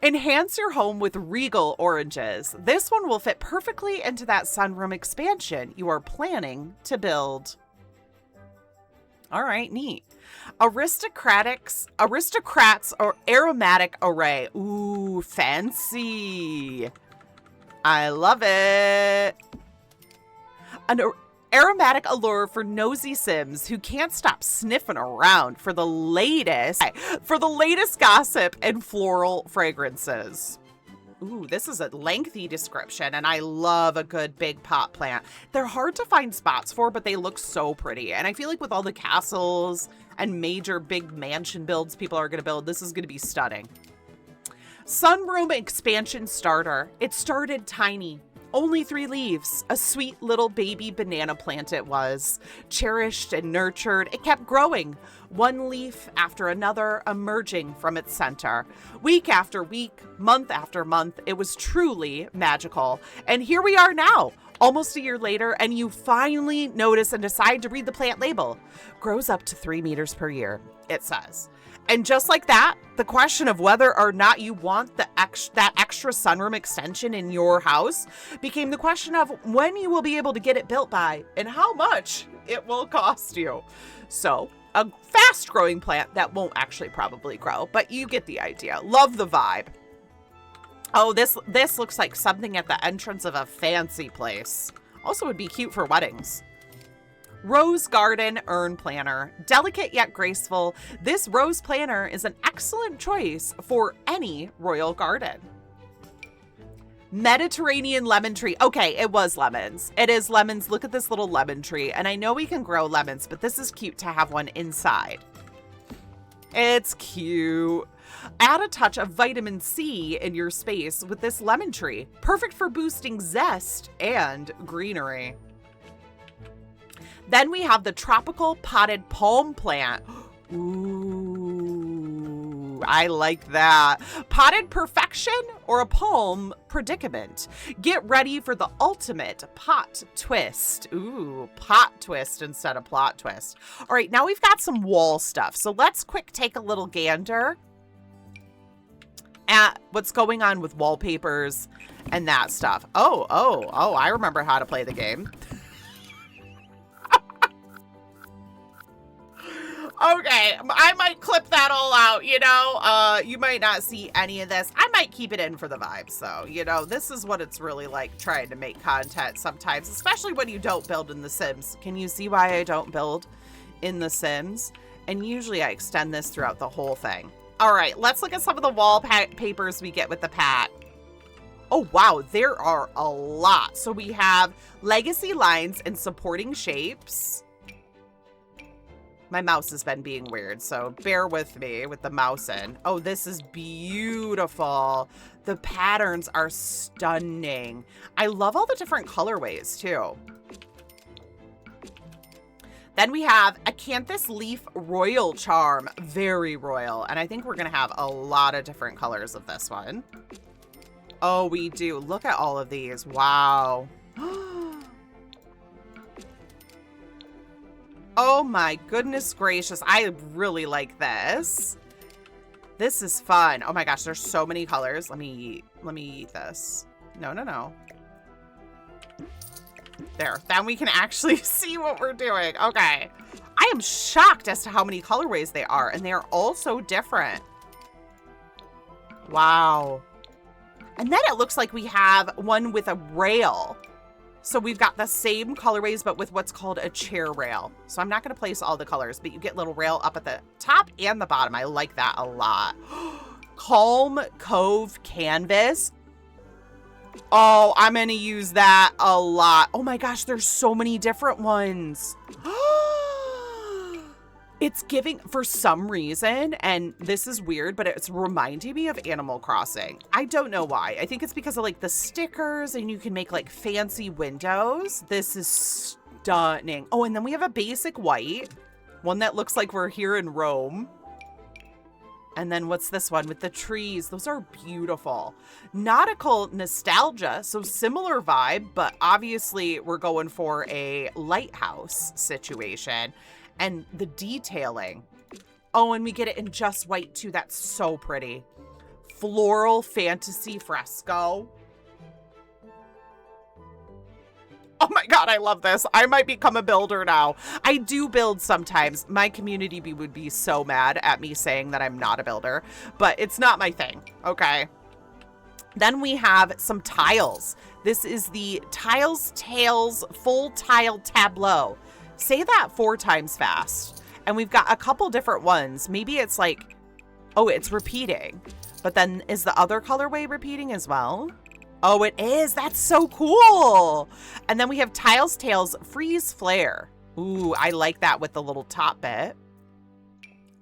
Enhance your home with regal oranges. This one will fit perfectly into that sunroom expansion you are planning to build. All right, neat. Aristocrats or aromatic array. Ooh, fancy. I love it. An aromatic allure for nosy Sims who can't stop sniffing around for the latest gossip and floral fragrances. Ooh, this is a lengthy description, and I love a good big pot plant. They're hard to find spots for, but they look so pretty. And I feel like with all the castles and major big mansion builds people are going to build, this is going to be stunning. Sunroom expansion starter. It started tiny. Only 3 leaves, a sweet little baby banana plant it was. Cherished and nurtured, it kept growing, one leaf after another emerging from its center. Week after week, month after month, it was truly magical. And here we are now, almost a year later, and you finally notice and decide to read the plant label. Grows up to 3 meters per year, it says. And just like that, the question of whether or not you want that extra sunroom extension in your house became the question of when you will be able to get it built by and how much it will cost you. So, a fast-growing plant that won't actually probably grow, but you get the idea. Love the vibe. Oh, this looks like something at the entrance of a fancy place. Also would be cute for weddings. Rose Garden Urn Planner. Delicate yet graceful, this rose planner is an excellent choice for any royal garden. Mediterranean lemon tree. Okay, it was lemons. It is lemons. Look at this little lemon tree. And I know we can grow lemons, but this is cute to have one inside. It's cute. Add a touch of vitamin C in your space with this lemon tree. Perfect for boosting zest and greenery. Then we have the tropical potted palm plant. Ooh, I like that. Potted perfection or a palm predicament. Get ready for the ultimate pot twist. Ooh, pot twist instead of plot twist. All right, now we've got some wall stuff. So let's quick take a little gander at what's going on with wallpapers and that stuff. Oh, I remember how to play the game. Okay, I might clip that all out, you know? You might not see any of this. I might keep it in for the vibes, though. You know, this is what it's really like trying to make content sometimes, especially when you don't build in The Sims. Can you see why I don't build in The Sims? And usually I extend this throughout the whole thing. All right, let's look at some of the wallpapers we get with the pack. Oh, wow, there are a lot. So we have legacy lines and supporting shapes. My mouse has been being weird, so bear with me with the mouse in. Oh, this is beautiful. The patterns are stunning. I love all the different colorways, too. Then we have Acanthus Leaf Royal Charm. Very royal. And I think we're going to have a lot of different colors of this one. Oh, we do. Look at all of these. Wow. Oh my goodness gracious. I really like this. This is fun. Oh my gosh, there's so many colors. Let me eat this. No, no, no. There. Then we can actually see what we're doing. Okay. I am shocked as to how many colorways they are, and they are all so different. Wow. And then it looks like we have one with a rail. So we've got the same colorways, but with what's called a chair rail. So I'm not going to place all the colors, but you get little rail up at the top and the bottom. I like that a lot. Calm Cove Canvas. Oh, I'm going to use that a lot. Oh my gosh, there's so many different ones. It's giving, for some reason, and this is weird, but it's reminding me of Animal Crossing. I don't know why. I think it's because of like the stickers and you can make like fancy windows. This is stunning. Oh, and then we have a basic white, one that looks like we're here in Rome. And then what's this one with the trees? Those are beautiful. Nautical Nostalgia, so similar vibe, but obviously we're going for a lighthouse situation. And the detailing. Oh, and we get it in just white too. That's so pretty. Floral Fantasy Fresco. Oh my God, I love this. I might become a builder now. I do build sometimes. My community would be so mad at me saying that I'm not a builder, but it's not my thing, okay? Then we have some tiles. This is the Tiles Tales Full Tile Tableau. Say that 4 times fast. And we've got a couple different ones. Maybe it's like, oh, it's repeating. But then is the other colorway repeating as well? Oh, it is. That's so cool. And then we have Tiles Tales Freeze Flare. Ooh, I like that with the little top bit.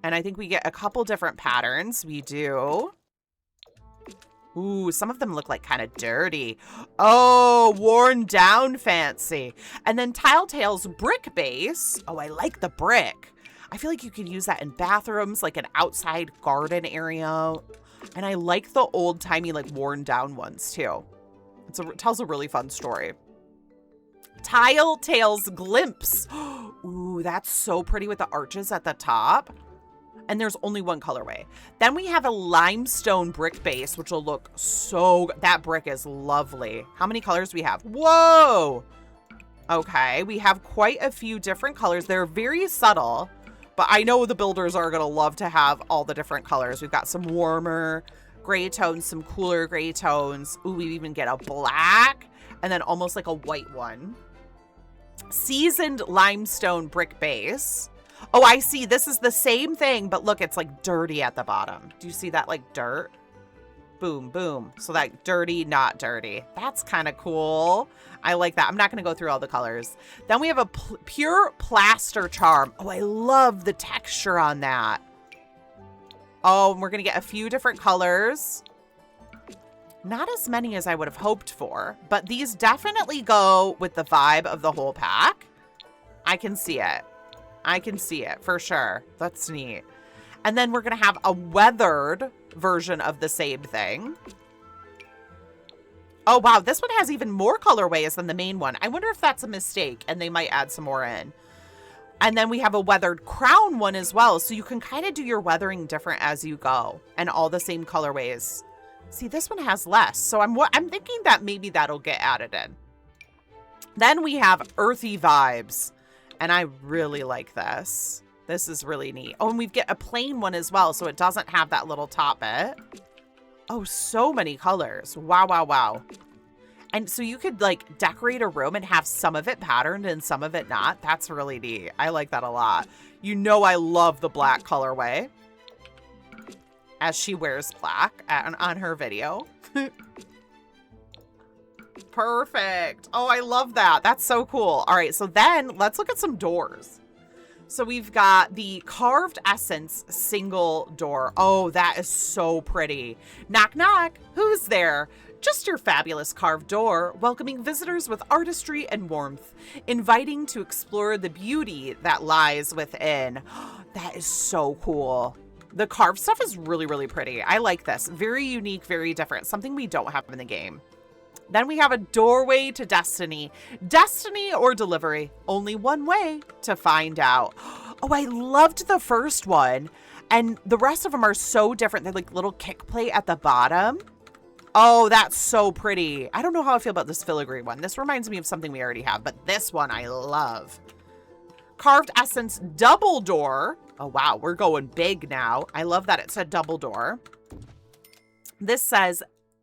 And I think we get a couple different patterns. We do. Ooh, some of them look like kind of dirty. Oh, worn down fancy. And then Tile Tales Brick Base. Oh, I like the brick. I feel like you could use that in bathrooms, like an outside garden area. And I like the old timey, like worn down ones too. It tells a really fun story. Tile Tales Glimpse. Ooh, that's so pretty with the arches at the top. And there's only one colorway. Then we have a limestone brick base, which will look so good. That brick is lovely. How many colors do we have? Whoa. Okay, we have quite a few different colors. They're very subtle, but I know the builders are going to love to have all the different colors. We've got some warmer gray tones, some cooler gray tones. Ooh, we even get a black and then almost like a white one. Seasoned limestone brick base. Oh, I see. This is the same thing, but look, it's like dirty at the bottom. Do you see that like dirt? Boom, boom. So that dirty, not dirty. That's kind of cool. I like that. I'm not going to go through all the colors. Then we have a pure plaster charm. Oh, I love the texture on that. Oh, and we're going to get a few different colors. Not as many as I would have hoped for, but these definitely go with the vibe of the whole pack. I can see it. I can see it for sure. That's neat. And then we're going to have a weathered version of the same thing. Oh, wow. This one has even more colorways than the main one. I wonder if that's a mistake and they might add some more in. And then we have a weathered crown one as well. So you can kind of do your weathering different as you go and all the same colorways. See, this one has less. So I'm thinking that maybe that'll get added in. Then we have earthy vibes. And I really like this. This is really neat. Oh, and we get a plain one as well, so it doesn't have that little top bit. Oh, so many colors. Wow, wow, wow. And so you could like decorate a room and have some of it patterned and some of it not. That's really neat. I like that a lot. You know I love the black colorway as she wears black on her video. Perfect. Oh, I love that. That's so cool. All right, so then let's look at some doors. So we've got the carved essence single door. Oh, that is so pretty. Knock, knock. Who's there? Just your fabulous carved door, welcoming visitors with artistry and warmth, inviting to explore the beauty that lies within. That is so cool. The carved stuff is really, really pretty. I like this. Very unique, very different. Something we don't have in the game. Then we have a doorway to destiny. Destiny or delivery. Only one way to find out. Oh, I loved the first one. And the rest of them are so different. They're like little kick plate at the bottom. Oh, that's so pretty. I don't know how I feel about this filigree one. This reminds me of something we already have, but this one I love. Carved essence double door. Oh, wow. We're going big now. I love that it's a double door. This says,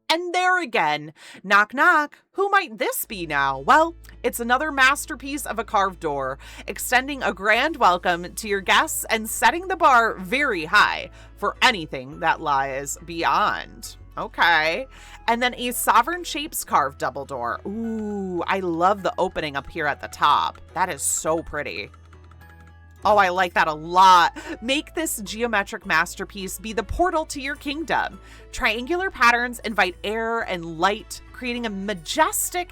and there again, knock, knock. Who might this be now? Well, it's another masterpiece of a carved door, extending a grand welcome to your guests and setting the bar very high for anything that lies beyond. Okay. And then a sovereign shapes carved double door. Ooh, I love the opening up here at the top. That is so pretty. Oh, I like that a lot. Make this geometric masterpiece be the portal to your kingdom. Triangular patterns invite air and light, creating a majestic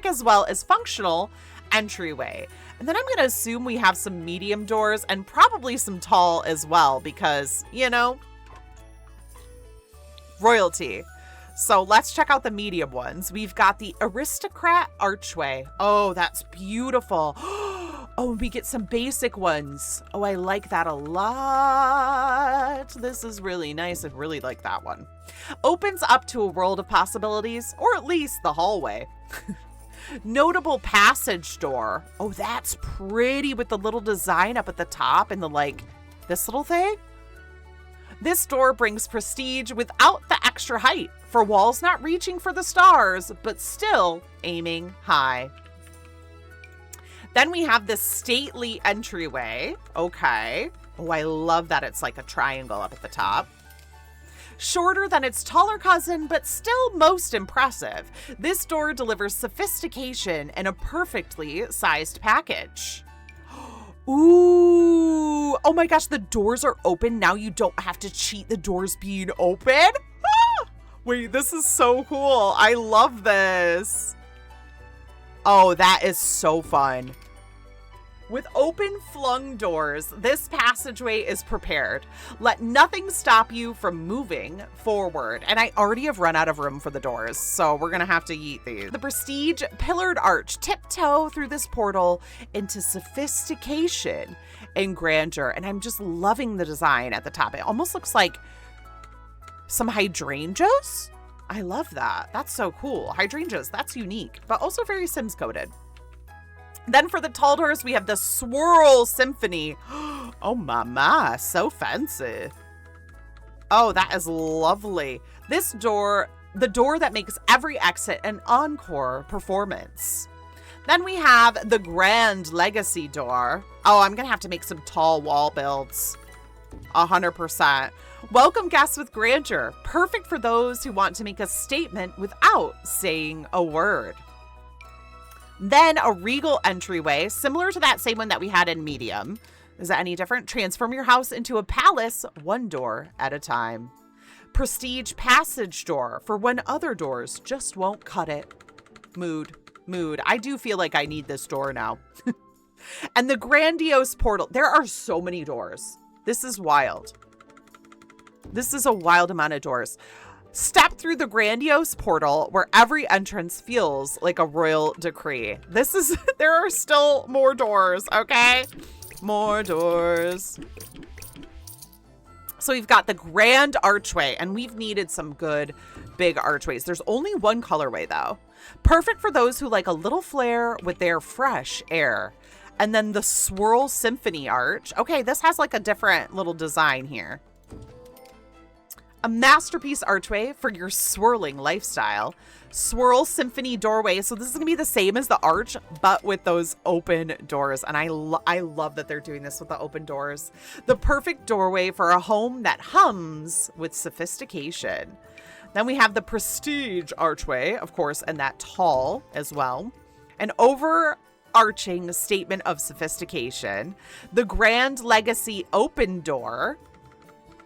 as well as functional entryway. And then I'm going to assume we have some medium doors and probably some tall as well because, you know, royalty. So let's check out the medium ones. We've got the aristocrat archway. Oh, that's beautiful. Oh, we get some basic ones. Oh, I like that a lot. This is really nice. I really like that one. Opens up to a world of possibilities, or at least the hallway. Notable passage door. Oh, that's pretty with the little design up at the top and the like, this little thing. This door brings prestige without the extra height, for walls not reaching for the stars, but still aiming high. Then we have this stately entryway. Okay. Oh, I love that it's like a triangle up at the top. Shorter than its taller cousin, but still most impressive. This door delivers sophistication in a perfectly sized package. Ooh. Oh my gosh, the doors are open. Now you don't have to cheat the doors being open. Ah! Wait, this is so cool. I love this. Oh, that is so fun. With open flung doors, this passageway is prepared. Let nothing stop you from moving forward. And I already have run out of room for the doors, so we're gonna have to yeet these. The prestige pillared arch, tiptoe through this portal into sophistication and grandeur. And I'm just loving the design at the top. It almost looks like some hydrangeas. I love that. That's so cool. Hydrangeas, that's unique, but also very Sims coded. Then for the tall doors, we have the Swirl Symphony. Oh, mama, so fancy. Oh, that is lovely. This door, the door that makes every exit an encore performance. Then we have the Grand Legacy door. Oh, I'm going to have to make some tall wall builds. 100%. Welcome guests with grandeur. Perfect for those who want to make a statement without saying a word. Then a regal entryway, similar to that same one that we had in medium. Is that any different? Transform your house into a palace, one door at a time. Prestige passage door for when other doors just won't cut it. Mood. I do feel like I need this door now. And the grandiose portal. There are so many doors. This is wild. This is a wild amount of doors. Step through the grandiose portal where every entrance feels like a royal decree. There are still more doors, okay? More doors. So we've got the grand archway, and we've needed some good big archways. There's only one colorway though. Perfect for those who like a little flair with their fresh air. And then the Swirl Symphony Arch. Okay, this has like a different little design here. A masterpiece archway for your swirling lifestyle. Swirl Symphony doorway. So this is going to be the same as the arch, but with those open doors. And I love that they're doing this with the open doors. The perfect doorway for a home that hums with sophistication. Then we have the Prestige archway, of course, and that tall as well. An overarching statement of sophistication. The Grand Legacy open door.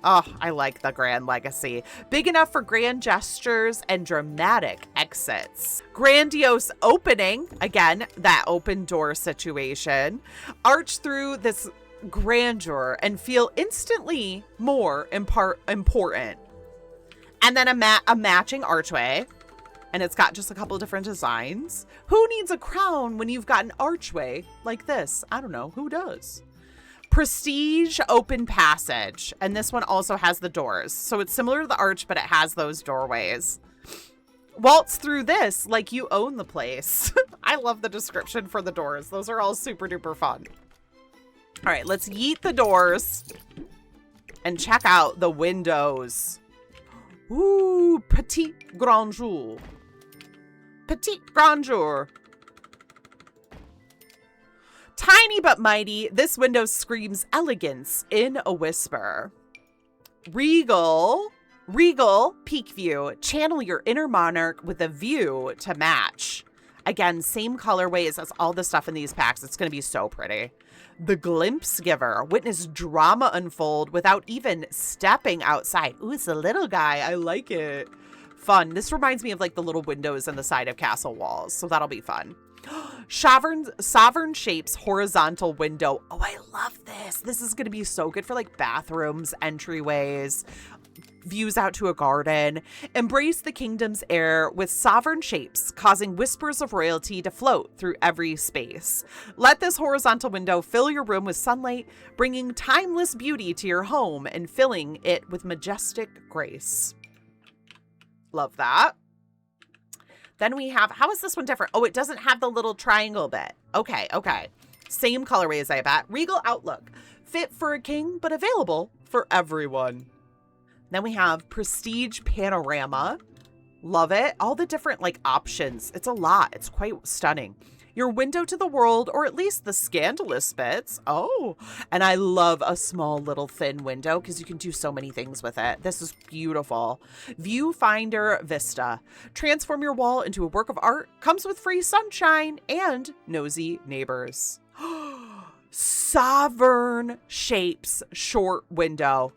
Oh, I like the Grand Legacy. Big enough for grand gestures and dramatic exits. Grandiose opening. Again, that open door situation. Arch through this grandeur and feel instantly more important. And then a matching archway. And it's got just a couple of different designs. Who needs a crown when you've got an archway like this? I don't know. Who does? Prestige open passage. And this one also has the doors. So it's similar to the arch, but it has those doorways. Waltz through this like you own the place. I love the description for the doors. Those are all super duper fun. All right, let's yeet the doors and check out the windows. Ooh, petite grandeur. Petite grandeur. Tiny but mighty, this window screams elegance in a whisper. Regal peak view. Channel your inner monarch with a view to match. Again, same colorways as all the stuff in these packs. It's going to be so pretty. The glimpse giver. Witness drama unfold without even stepping outside. Ooh, it's a little guy. I like it. Fun. This reminds me of like the little windows on the side of castle walls. So that'll be fun. Sovereign shapes horizontal window. Oh, I love this. This is going to be so good for like bathrooms, entryways, views out to a garden. Embrace the kingdom's air with sovereign shapes, causing whispers of royalty to float through every space. Let this horizontal window fill your room with sunlight, bringing timeless beauty to your home and filling it with majestic grace. Love that. Then we have, how is this one different? Oh, it doesn't have the little triangle bit. Okay. Same colorways, I bet. Regal outlook. Fit for a king, but available for everyone. Then we have Prestige Panorama. Love it. All the different like options. It's a lot. It's quite stunning. Your window to the world, or at least the scandalous bits. Oh, and I love a small little thin window because you can do so many things with it. This is beautiful. Viewfinder Vista. Transform your wall into a work of art. Comes with free sunshine and nosy neighbors. Sovereign shapes short window.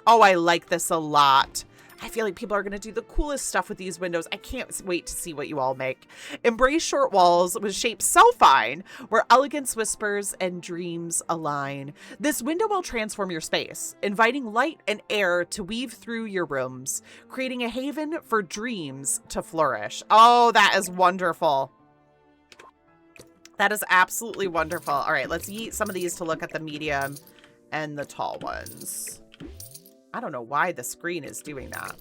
Oh, I like this a lot. I feel like people are going to do the coolest stuff with these windows. I can't wait to see what you all make. Embrace short walls with shapes so fine, where elegance whispers and dreams align. This window will transform your space, inviting light and air to weave through your rooms, creating a haven for dreams to flourish. Oh, that is wonderful. That is absolutely wonderful. All right, let's eat some of these to look at the medium and the tall ones. I don't know why the screen is doing that.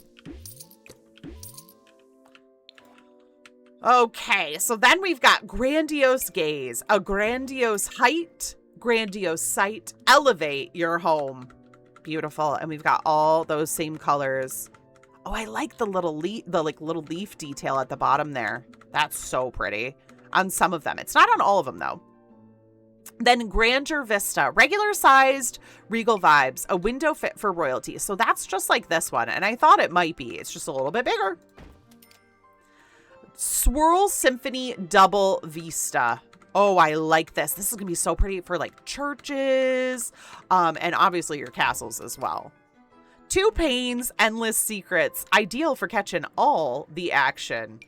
Okay, so then we've got grandiose gaze, a grandiose height, grandiose sight, elevate your home. Beautiful. And we've got all those same colors. Oh, I like the little leaf detail at the bottom there. That's so pretty on some of them. It's not on all of them though. Then Grandeur Vista, regular sized regal vibes, a window fit for royalty. So that's just like this one. And I thought it might be. It's just a little bit bigger. Swirl Symphony Double Vista. Oh, I like this. This is going to be so pretty for like churches and obviously your castles as well. 2 panes, endless secrets, ideal for catching all the action.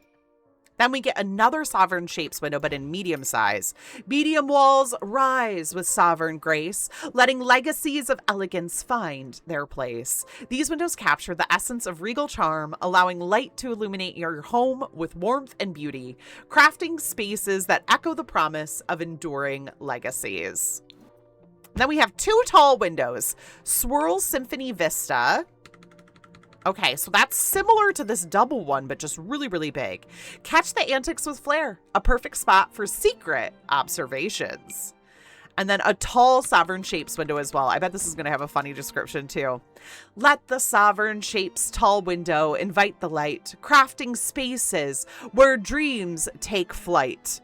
Then we get another sovereign shapes window, but in medium size. Medium walls rise with sovereign grace, letting legacies of elegance find their place. These windows capture the essence of regal charm, allowing light to illuminate your home with warmth and beauty, crafting spaces that echo the promise of enduring legacies. Then we have 2 tall windows. Swirl Symphony Vista. Okay, so that's similar to this double one, but just really, really big. Catch the antics with flair, a perfect spot for secret observations. And then a tall sovereign shapes window as well. I bet this is going to have a funny description too. Let the sovereign shapes tall window invite the light, crafting spaces where dreams take flight.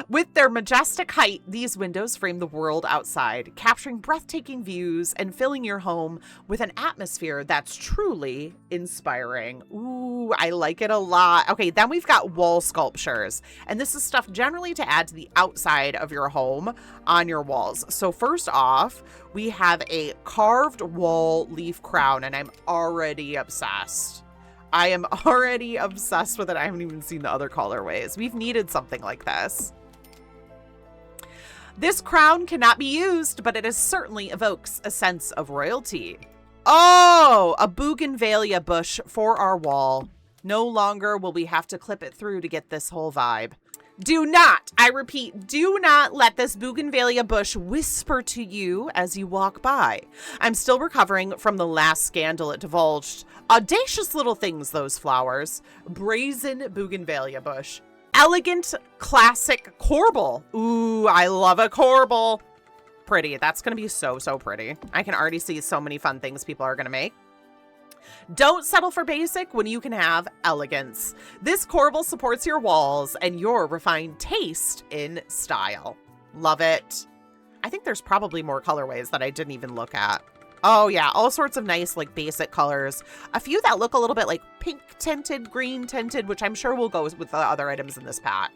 With their majestic height, these windows frame the world outside, capturing breathtaking views and filling your home with an atmosphere that's truly inspiring. Ooh, I like it a lot. Okay, then we've got wall sculptures, and this is stuff generally to add to the outside of your home on your walls. So first off, we have a carved wall leaf crown, and I'm already obsessed. I am already obsessed with it. I haven't even seen the other colorways. We've needed something like this. This crown cannot be used, but it certainly evokes a sense of royalty. Oh, a bougainvillea bush for our wall. No longer will we have to clip it through to get this whole vibe. Do not, I repeat, do not let this bougainvillea bush whisper to you as you walk by. I'm still recovering from the last scandal it divulged. Audacious little things, those flowers. Brazen bougainvillea bush. Elegant classic corbel. Ooh, I love a corbel. Pretty. That's going to be so, so pretty. I can already see so many fun things people are going to make. Don't settle for basic when you can have elegance. This corbel supports your walls and your refined taste in style. Love it. I think there's probably more colorways that I didn't even look at. Oh yeah, all sorts of nice like basic colors. A few that look a little bit like pink tinted, green tinted, which I'm sure will go with the other items in this pack.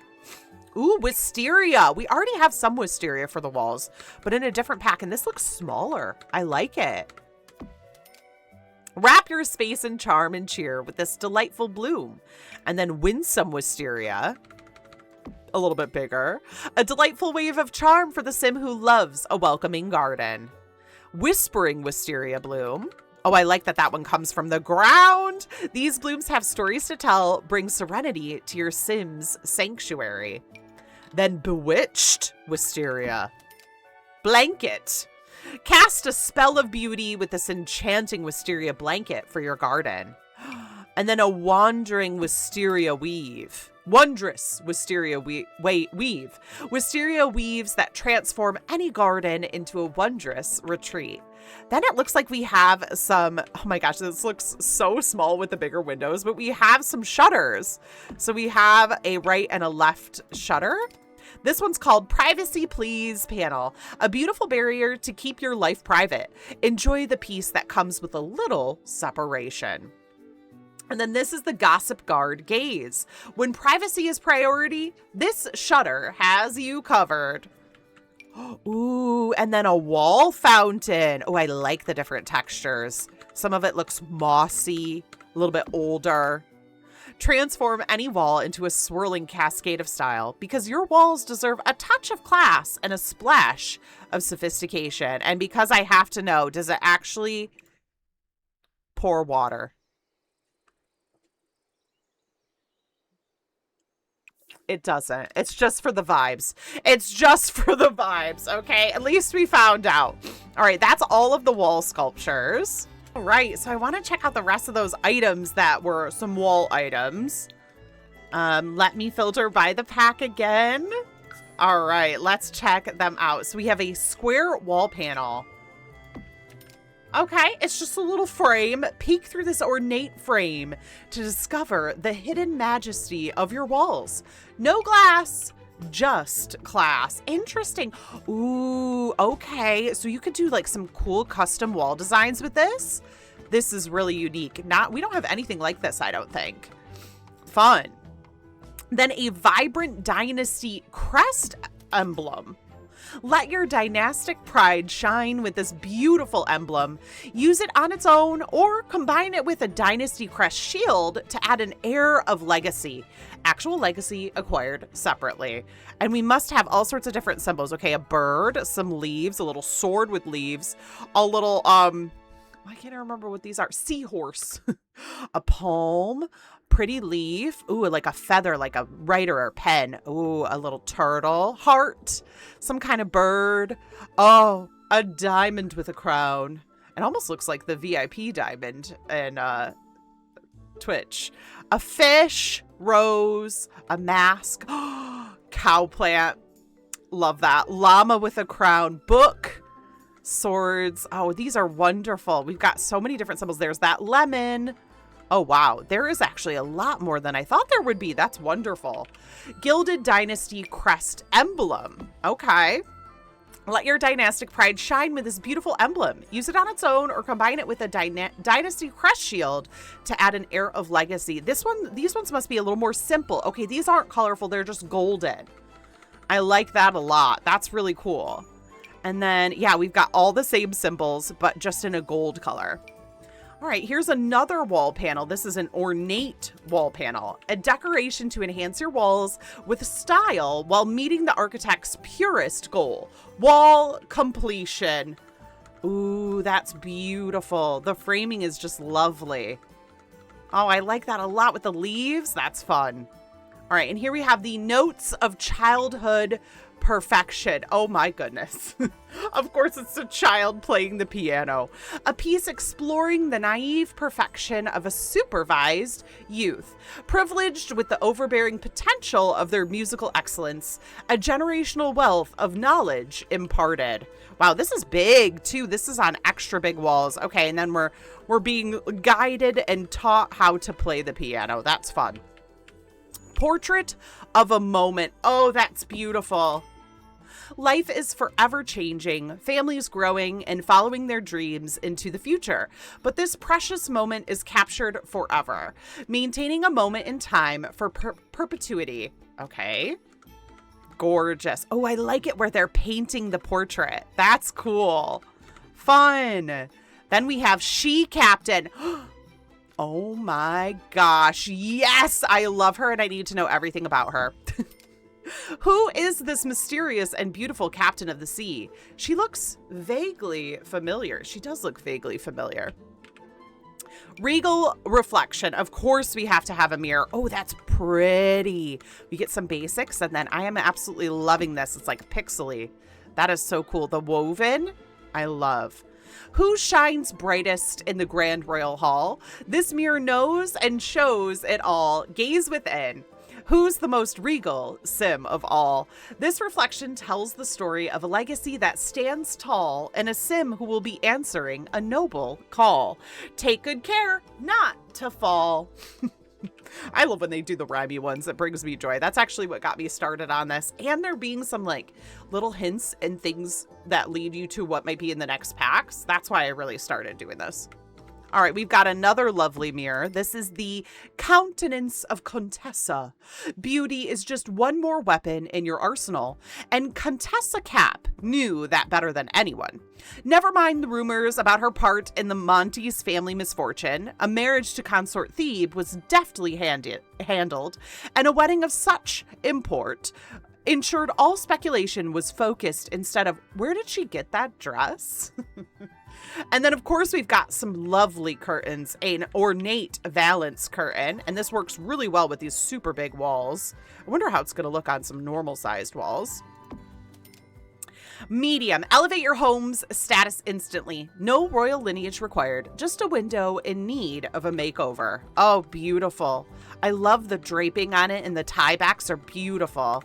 Ooh, wisteria. We already have some wisteria for the walls, but in a different pack, and this looks smaller. I like it. Wrap your space in charm and cheer with this delightful bloom. And then winsome wisteria, a little bit bigger. A delightful wave of charm for the sim who loves a welcoming garden. Whispering wisteria bloom. Oh, I like that that one comes from the ground. These blooms have stories to tell, bring serenity to your sim's sanctuary. Then bewitched wisteria. Blanket. Cast a spell of beauty with this enchanting wisteria blanket for your garden. And then a wandering wisteria weave. Wondrous wisteria weave. Wisteria weaves that transform any garden into a wondrous retreat. Then it looks like we have some, oh my gosh, this looks so small with the bigger windows, but we have some shutters. So we have a right and a left shutter. This one's called Privacy Please Panel, a beautiful barrier to keep your life private. Enjoy the peace that comes with a little separation. And then this is the Gossip Guard Gaze. When privacy is priority, this shutter has you covered. Ooh, and then a wall fountain. Oh, I like the different textures. Some of it looks mossy, a little bit older. Transform any wall into a swirling cascade of style because your walls deserve a touch of class and a splash of sophistication. And because I have to know, does it actually pour water? It doesn't. It's just for the vibes. It's just for the vibes, okay? At least we found out. All right, that's all of the wall sculptures. All right, so I want to check out the rest of those items that were some wall items. Let me filter by the pack again. All right, let's check them out. So we have a square wall panel. Okay, it's just a little frame. Peek through this ornate frame to discover the hidden majesty of your walls. No glass, just class. Interesting. Ooh, okay. So you could do like some cool custom wall designs with this. This is really unique. We don't have anything like this, I don't think. Fun. Then a vibrant dynasty crest emblem. Let your dynastic pride shine with this beautiful emblem. Use it on its own or combine it with a dynasty crest shield to add an air of legacy. Actual legacy acquired separately. And we must have all sorts of different symbols. Okay, a bird, some leaves, a little sword with leaves, a little, I can't remember what these are. Seahorse, a palm, pretty leaf. Ooh, like a feather, like a writer or pen. Ooh, a little turtle, heart, some kind of bird. Oh, a diamond with a crown. It almost looks like the VIP diamond in Twitch. A fish, rose, a mask, cow plant. Love that. Llama with a crown, book, swords. Oh, these are wonderful. We've got so many different symbols. There's that lemon. Oh, wow. There is actually a lot more than I thought there would be. That's wonderful. Gilded Dynasty Crest Emblem. Okay. Let your dynastic pride shine with this beautiful emblem. Use it on its own or combine it with a Dynasty Crest Shield to add an air of legacy. These ones must be a little more simple. Okay, these aren't colorful. They're just golden. I like that a lot. That's really cool. And then, yeah, we've got all the same symbols, but just in a gold color. All right, here's another wall panel. This is an ornate wall panel, a decoration to enhance your walls with style while meeting the architect's purest goal, wall completion. Ooh, that's beautiful. The framing is just lovely. Oh, I like that a lot with the leaves. That's fun. All right, and here we have the notes of childhood perfection. Oh my goodness. Of course, it's a child playing the piano. A piece exploring the naive perfection of a supervised youth, privileged with the overbearing potential of their musical excellence, a generational wealth of knowledge imparted. Wow, this is big too. This is on extra big walls. Okay, and then we're being guided and taught how to play the piano. That's fun. Portrait of a moment. Oh, that's beautiful. Life is forever changing, families growing and following their dreams into the future. But this precious moment is captured forever, maintaining a moment in time for perpetuity. Okay. Gorgeous. Oh, I like it where they're painting the portrait. That's cool. Fun. Then we have She Captain. Oh my gosh. Yes, I love her and I need to know everything about her. Who is this mysterious and beautiful captain of the sea? She looks vaguely familiar. She does look vaguely familiar. Regal reflection. Of course, we have to have a mirror. Oh, that's pretty. We get some basics and then I am absolutely loving this. It's like pixely. That is so cool. The woven, I love. Who shines brightest in the Grand Royal Hall? This mirror knows and shows it all. Gaze within. Who's the most regal sim of all? This reflection tells the story of a legacy that stands tall and a sim who will be answering a noble call. Take good care not to fall. I love when they do the rhymey ones. It brings me joy. That's actually what got me started on this. And there being some like little hints and things that lead you to what might be in the next packs. That's why I really started doing this. All right, we've got another lovely mirror. This is the Countenance of Contessa. Beauty is just one more weapon in your arsenal, and Contessa Cap knew that better than anyone. Never mind the rumors about her part in the Monty's family misfortune. A marriage to consort Thebe was deftly handled, and a wedding of such import ensured all speculation was focused instead of, where did she get that dress? And then, of course, we've got some lovely curtains, an ornate valance curtain, and this works really well with these super big walls. I wonder how it's going to look on some normal-sized walls. Medium. Elevate your home's status instantly. No royal lineage required. Just a window in need of a makeover. Oh, beautiful. I love the draping on it, and the tie backs are beautiful.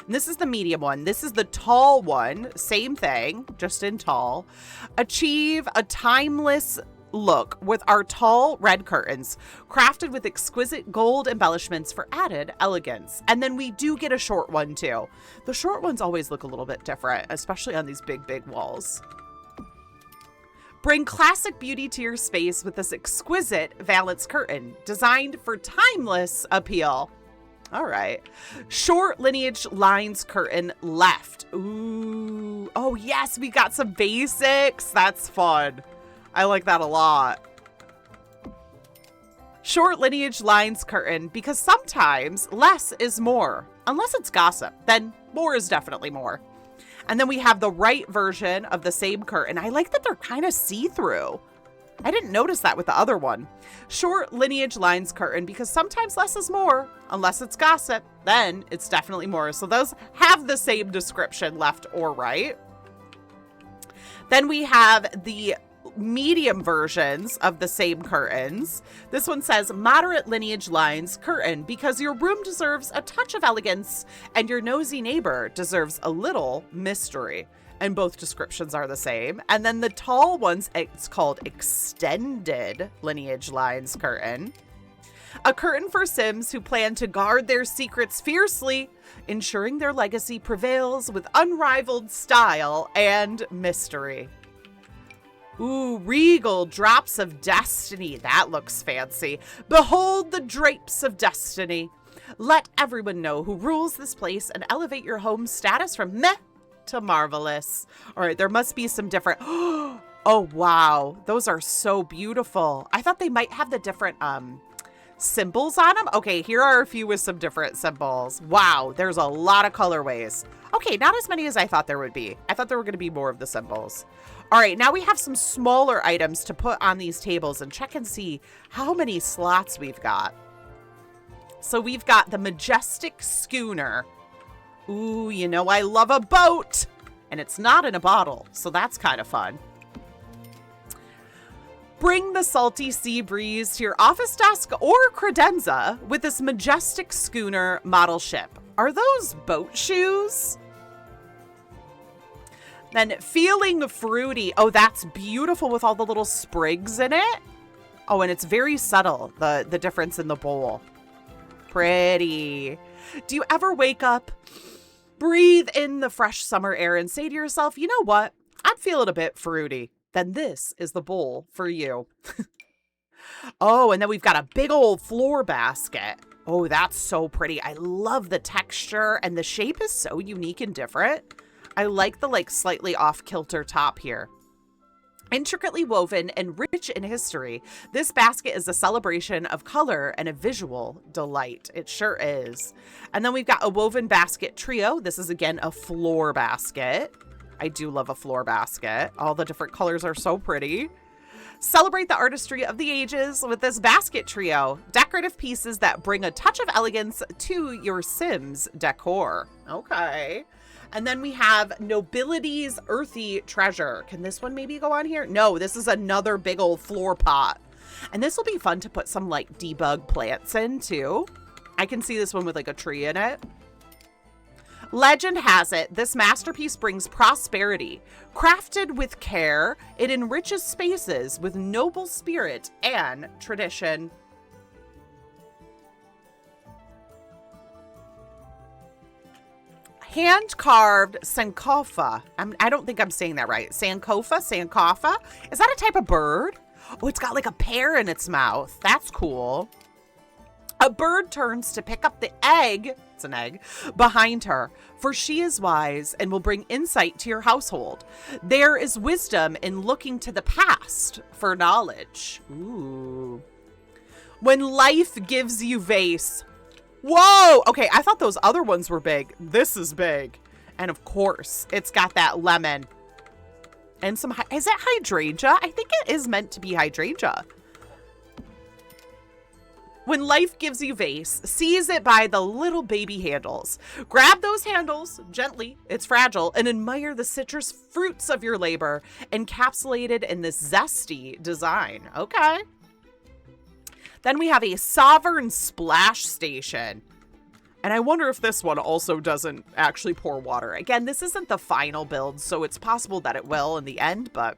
And this is the medium one. This is the tall one. Same thing, just in tall. Achieve a timeless look with our tall red curtains, crafted with exquisite gold embellishments for added elegance. And then we do get a short one too. The short ones always look a little bit different, especially on these big, big walls. Bring classic beauty to your space with this exquisite valance curtain, designed for timeless appeal. All right. Short lineage lines curtain left. Ooh. Oh, yes. We got some basics. That's fun. I like that a lot. Short lineage lines curtain, because sometimes less is more. Unless it's gossip, then more is definitely more. And then we have the right version of the same curtain. I like that they're kind of see-through. I didn't notice that with the other one. Short lineage lines curtain, because sometimes less is more. Unless it's gossip, then it's definitely more. So those have the same description, left or right. Then we have the medium versions of the same curtains. This one says moderate lineage lines curtain because your room deserves a touch of elegance and your nosy neighbor deserves a little mystery. And both descriptions are the same. And then the tall ones, it's called extended lineage lines curtain. A curtain for Sims who plan to guard their secrets fiercely, ensuring their legacy prevails with unrivaled style and mystery. Ooh, regal drops of destiny. That looks fancy. Behold the drapes of destiny. Let everyone know who rules this place and elevate your home status from meh to marvelous. All right, there must be some different... Oh, wow. Those are so beautiful. I thought they might have the different symbols on them. Okay, here are a few with some different symbols. Wow, there's a lot of colorways. Okay, not as many as I thought there would be. I thought there were going to be more of the symbols. All right, now we have some smaller items to put on these tables and check and see how many slots we've got. So we've got the majestic schooner. Ooh, you know I love a boat. And it's not in a bottle, so that's kind of fun. Bring the salty sea breeze to your office desk or credenza with this majestic schooner model ship. Are those boat shoes? Then feeling fruity. Oh, that's beautiful with all the little sprigs in it. Oh, and it's very subtle, the difference in the bowl. Pretty. Do you ever wake up, breathe in the fresh summer air and say to yourself, you know what? I'm feeling a bit fruity. Then this is the bowl for you. Oh, and then we've got a big old floor basket. Oh, that's so pretty. I love the texture and the shape is so unique and different. I like the slightly off-kilter top here. Intricately woven and rich in history, this basket is a celebration of color and a visual delight. It sure is. And then we've got a woven basket trio. This is, again, a floor basket. I do love a floor basket. All the different colors are so pretty. Celebrate the artistry of the ages with this basket trio. Decorative pieces that bring a touch of elegance to your Sims decor. Okay. And then we have Nobility's Earthy Treasure. Can this one maybe go on here? No, this is another big old floor pot. And this will be fun to put some debug plants in too. I can see this one with a tree in it. Legend has it, this masterpiece brings prosperity. Crafted with care, it enriches spaces with noble spirit and tradition. Hand-carved Sankofa. I don't think I'm saying that right. Sankofa? Is that a type of bird? Oh, it's got a pear in its mouth. That's cool. A bird turns to pick up the egg, it's an egg, behind her, for she is wise and will bring insight to your household. There is wisdom in looking to the past for knowledge. Ooh. When life gives you vase. Whoa! Okay, I thought those other ones were big. This is big. And of course, it's got that lemon. And some, is it hydrangea? I think it is meant to be hydrangea. When life gives you vase, seize it by the little baby handles. Grab those handles gently, it's fragile, and admire the citrus fruits of your labor encapsulated in this zesty design. Okay. Then we have a Sovereign Splash Station. And I wonder if this one also doesn't actually pour water. Again, this isn't the final build, so it's possible that it will in the end, but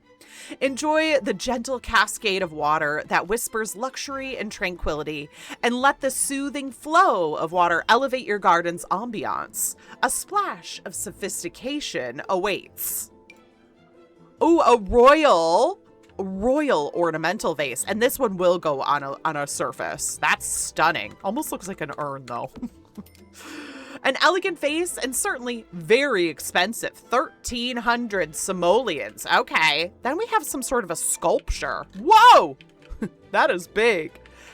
enjoy the gentle cascade of water that whispers luxury and tranquility, and let the soothing flow of water elevate your garden's ambiance. A splash of sophistication awaits. Ooh, a royal ornamental vase, and this one will go on a surface. That's stunning. Almost looks like an urn though. An elegant vase and certainly very expensive. 1,300 simoleons. Okay. Then we have some sort of a sculpture. Whoa! That is big.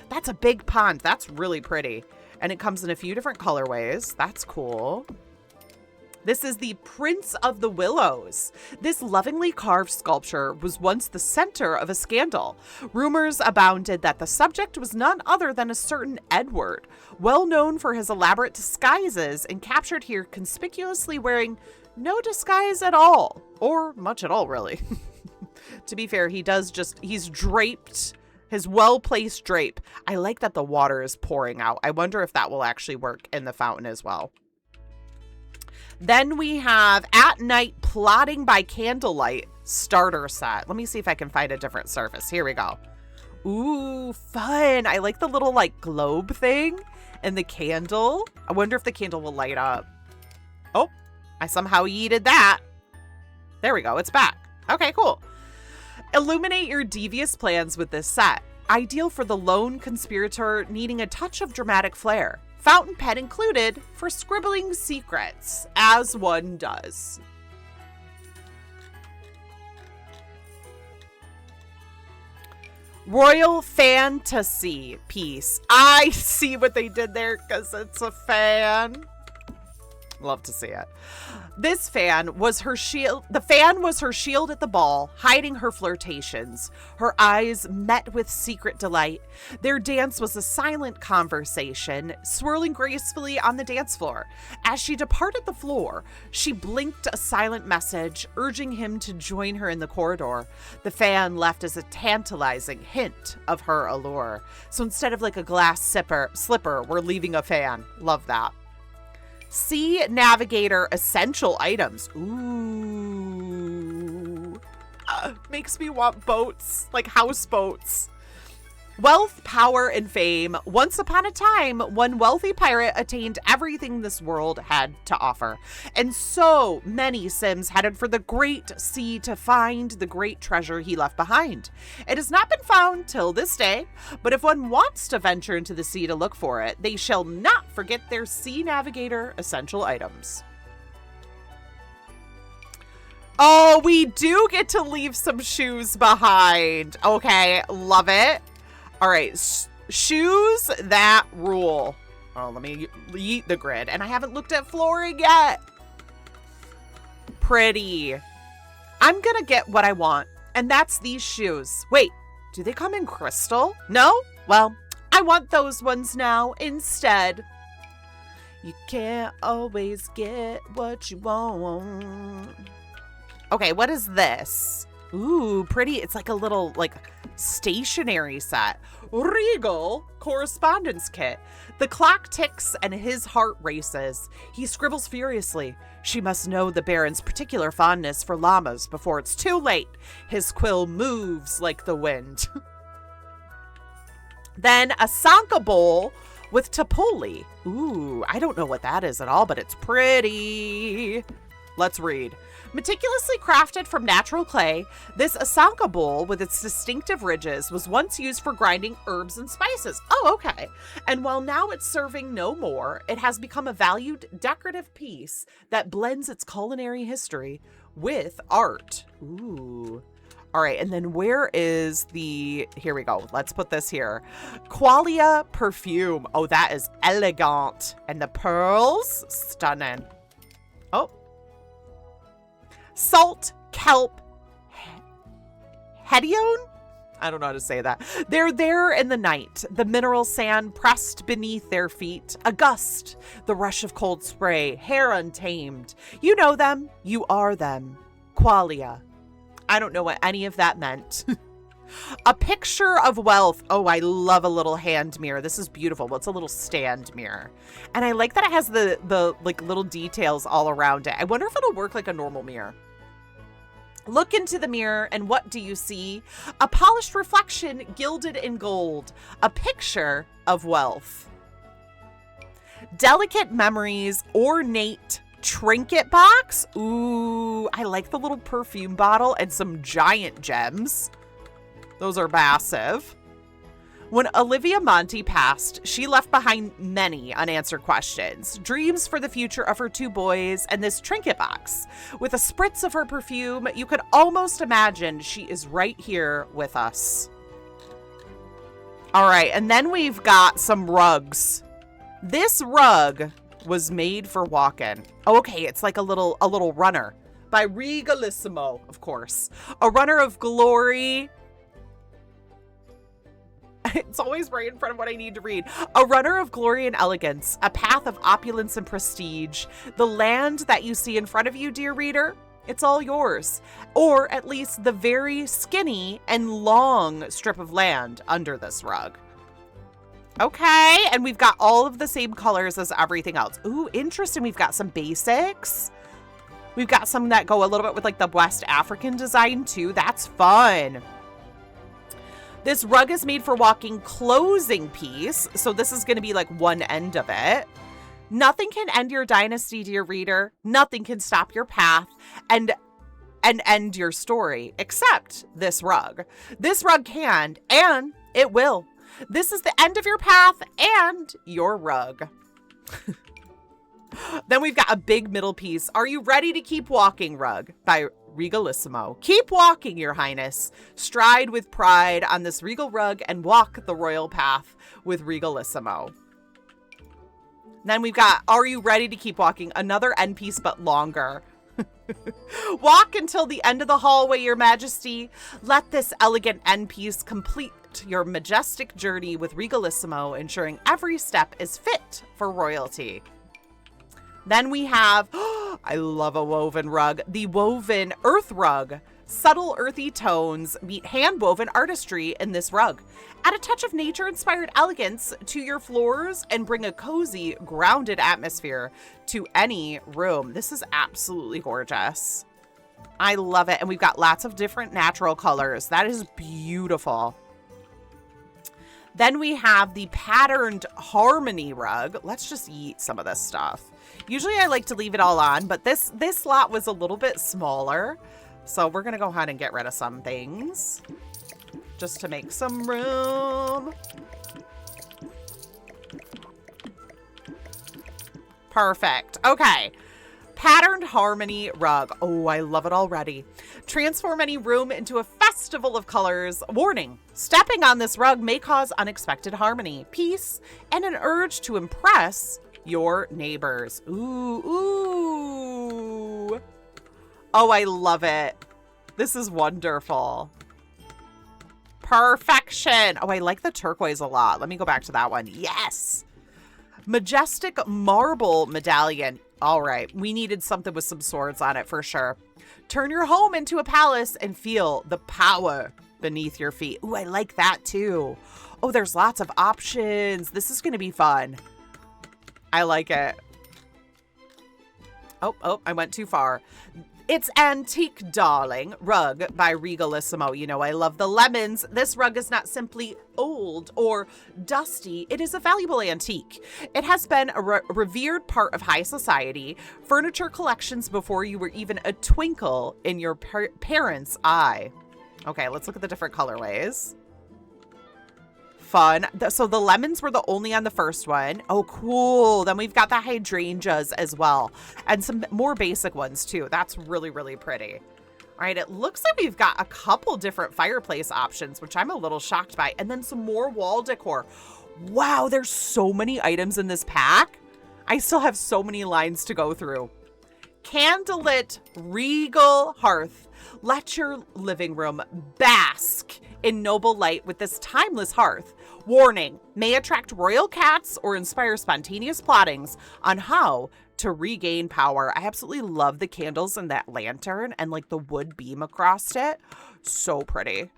That's a big pond. That's really pretty. And it comes in a few different colorways. That's cool. This is the Prince of the Willows. This lovingly carved sculpture was once the center of a scandal. Rumors abounded that the subject was none other than a certain Edward, well known for his elaborate disguises and captured here conspicuously wearing no disguise at all, or much at all, really. To be fair, he's draped, his well-placed drape. I like that the water is pouring out. I wonder if that will actually work in the fountain as well. Then we have At Night Plotting by Candlelight starter set. Let me see if I can find a different surface. Here we go. Ooh, fun. I like the little like globe thing and the candle. I wonder if the candle will light up. Oh, I somehow yeeted that. There we go. It's back. Okay, cool. Illuminate your devious plans with this set. Ideal for the lone conspirator needing a touch of dramatic flair. Fountain pen included for scribbling secrets, as one does. Royal Fantasy piece. I see what they did there because it's a fan. Love to see it. This fan was her shield. The fan was her shield at the ball, hiding her flirtations. Her eyes met with secret delight. Their dance was a silent conversation, swirling gracefully on the dance floor. As she departed the floor, she blinked a silent message, urging him to join her in the corridor. The fan left as a tantalizing hint of her allure. So instead of like a glass slipper, we're leaving a fan. Love that. Sea Navigator essential items. Ooh. Makes me want boats, like houseboats. Wealth, power, and fame. Once upon a time, one wealthy pirate attained everything this world had to offer. And so many Sims headed for the great sea to find the great treasure he left behind. It has not been found till this day, but if one wants to venture into the sea to look for it, they shall not forget their Sea Navigator essential items. Oh, we do get to leave some shoes behind. Okay, love it. All right, shoes that rule. Oh, let me eat the grid. And I haven't looked at flooring yet. Pretty. I'm going to get what I want, and that's these shoes. Wait, do they come in crystal? No? Well, I want those ones now instead. You can't always get what you want. Okay, what is this? Ooh, pretty. It's like a little, like, stationery set. Regal correspondence kit. The clock ticks and his heart races. He scribbles furiously. She must know the Baron's particular fondness for llamas before it's too late. His quill moves like the wind. Then a Sanka bowl with tapoli. Ooh, I don't know what that is at all, but it's pretty. Let's read. Meticulously crafted from natural clay, this asanka bowl with its distinctive ridges was once used for grinding herbs and spices. Oh, okay. And while now it's serving no more, it has become a valued decorative piece that blends its culinary history with art. Ooh. All right, and then where is the... Here we go. Let's put this here. Qualia perfume. Oh, that is elegant. And the pearls, stunning. Oh. Salt, kelp, hedione? I don't know how to say that. They're there in the night, the mineral sand pressed beneath their feet, a gust, the rush of cold spray, hair untamed. You know them, you are them. Qualia. I don't know what any of that meant. A picture of wealth. Oh, I love a little hand mirror. This is beautiful. Well, it's a little stand mirror. And I like that it has the like little details all around it. I wonder if it'll work like a normal mirror. Look into the mirror, and what do you see? A polished reflection gilded in gold. A picture of wealth. Delicate memories, ornate trinket box. Ooh, I like the little perfume bottle and some giant gems. Those are massive. When Olivia Monty passed, she left behind many unanswered questions, dreams for the future of her two boys, and this trinket box. With a spritz of her perfume, you could almost imagine she is right here with us. All right, and then we've got some rugs. This rug was made for walking. Okay, it's like a little runner by Regalissimo, of course. A runner of glory. It's always right in front of what I need to read. A runner of glory and elegance, a path of opulence and prestige. The land that you see in front of you, dear reader, It's all yours. Or at least the very skinny and long strip of land under this rug. Okay, and we've got all of the same colors as everything else. Ooh, interesting. We've got some basics. We've got some that go a little bit with like the West African design too. That's fun. This rug is made for walking closing piece. So this is going to be like one end of it. Nothing can end your dynasty, dear reader. Nothing can stop your path and end your story except this rug. This rug can, and it will. This is the end of your path and your rug. Then we've got a big middle piece. Are you ready to keep walking, rug? By Regalissimo. Keep walking, your highness. Stride with pride on this regal rug and walk the royal path with Regalissimo. Then we've got, are you ready to keep walking? Another end piece, but longer. Walk until the end of the hallway, your majesty. Let this elegant end piece complete your majestic journey with Regalissimo, ensuring every step is fit for royalty. Then we have, I love a woven rug, the woven earth rug. Subtle earthy tones meet hand-woven artistry in this rug. Add a touch of nature-inspired elegance to your floors and bring a cozy, grounded atmosphere to any room. This is absolutely gorgeous. I love it. And we've got lots of different natural colors. That is beautiful. Then we have the patterned harmony rug. Let's just eat some of this stuff. Usually I like to leave it all on, but this lot was a little bit smaller. So we're going to go ahead and get rid of some things just to make some room. Perfect. Okay. Patterned harmony rug. Oh, I love it already. Transform any room into a festival of colors. Warning, stepping on this rug may cause unexpected harmony, peace, and an urge to impress your neighbors. Ooh, ooh. Oh, I love it. This is wonderful. Perfection. Oh, I like the turquoise a lot. Let me go back to that one. Yes. Majestic marble medallion. All right. We needed something with some swords on it for sure. Turn your home into a palace and feel the power beneath your feet. Ooh, I like that too. Oh, there's lots of options. This is going to be fun. I like it. Oh, I went too far. It's Antique Darling rug by Regalissimo. You know, I love the lemons. This rug is not simply old or dusty. It is a valuable antique. It has been a revered part of high society, furniture collections before you were even a twinkle in your parents' eye. Okay, let's look at the different colorways. Fun. So the lemons were the only on the first one. Oh, cool. Then we've got the hydrangeas as well. And some more basic ones too. That's really, really pretty. All right. It looks like we've got a couple different fireplace options, which I'm a little shocked by. And then some more wall decor. Wow. There's so many items in this pack. I still have so many lines to go through. Candlelit regal hearth. Let your living room bask in noble light with this timeless hearth. Warning, may attract royal cats or inspire spontaneous plottings on how to regain power. I absolutely love the candles and that lantern and like the wood beam across it. So pretty.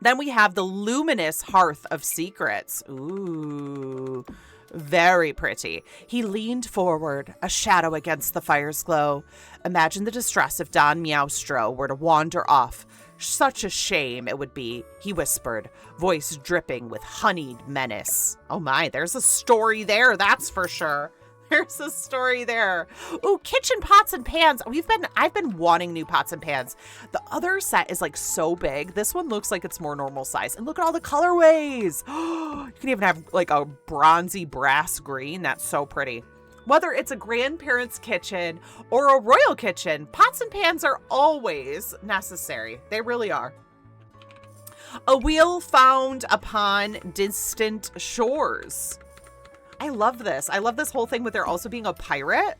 Then we have the luminous hearth of secrets. Ooh, very pretty. He leaned forward, a shadow against the fire's glow. Imagine the distress if Don Meowstro were to wander off. Such a shame it would be, he whispered, voice dripping with honeyed menace. Oh my, there's a story there, that's for sure. There's a story there. Ooh, kitchen pots and pans. I've been wanting new pots and pans. The other set is like so big. This one looks like it's more normal size. And look at all the colorways. You can even have like a bronzy brass green. That's so pretty. Whether it's a grandparent's kitchen or a royal kitchen, pots and pans are always necessary. They really are. A wheel found upon distant shores. I love this. I love this whole thing with there also being a pirate.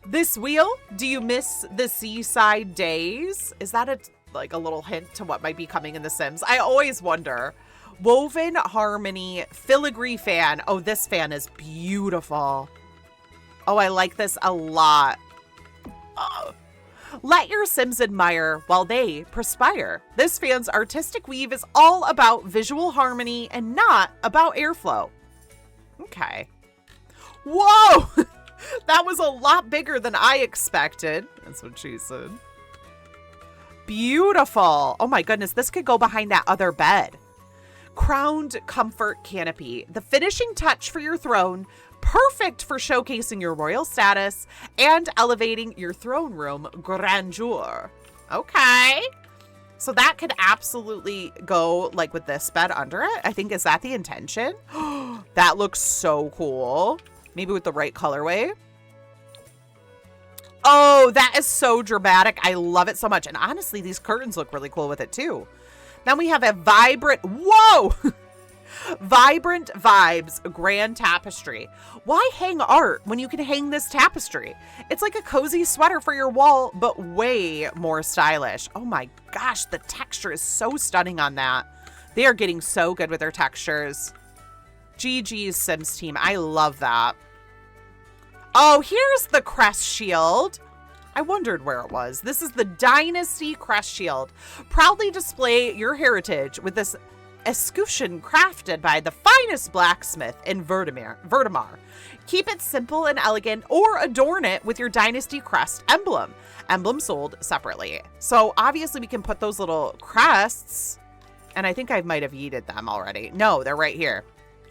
This wheel, do you miss the seaside days? Is that like a little hint to what might be coming in The Sims? I always wonder. Woven harmony filigree fan. Oh, this fan is beautiful. Oh, I like this a lot. Oh, Let your Sims admire while they perspire. This fan's artistic weave is all about visual harmony and not about airflow. Okay. Whoa! That was a lot bigger than I expected. That's what she said. Beautiful. Oh my goodness, this could go behind that other bed. Crowned comfort canopy. The finishing touch for your throne. Perfect for showcasing your royal status and elevating your throne room grandeur. Okay. So that could absolutely go like with this bed under it. I think, is that the intention? That looks so cool. Maybe with the right colorway. Oh, that is so dramatic. I love it so much. And honestly, these curtains look really cool with it too. Then we have a vibrant, whoa! Vibrant Vibes Grand Tapestry. Why hang art when you can hang this tapestry? It's like a cozy sweater for your wall, but way more stylish. Oh my gosh, the texture is so stunning on that. They are getting so good with their textures. GG's Sims team. I love that. Oh, here's the crest shield. I wondered where it was. This is the Dynasty Crest Shield. Proudly display your heritage with this escutcheon crafted by the finest blacksmith in Vertimar. Keep it simple and elegant or adorn it with your Dynasty Crest emblem. Emblem sold separately. So obviously we can put those little crests, and I think I might have yeeted them already. No, they're right here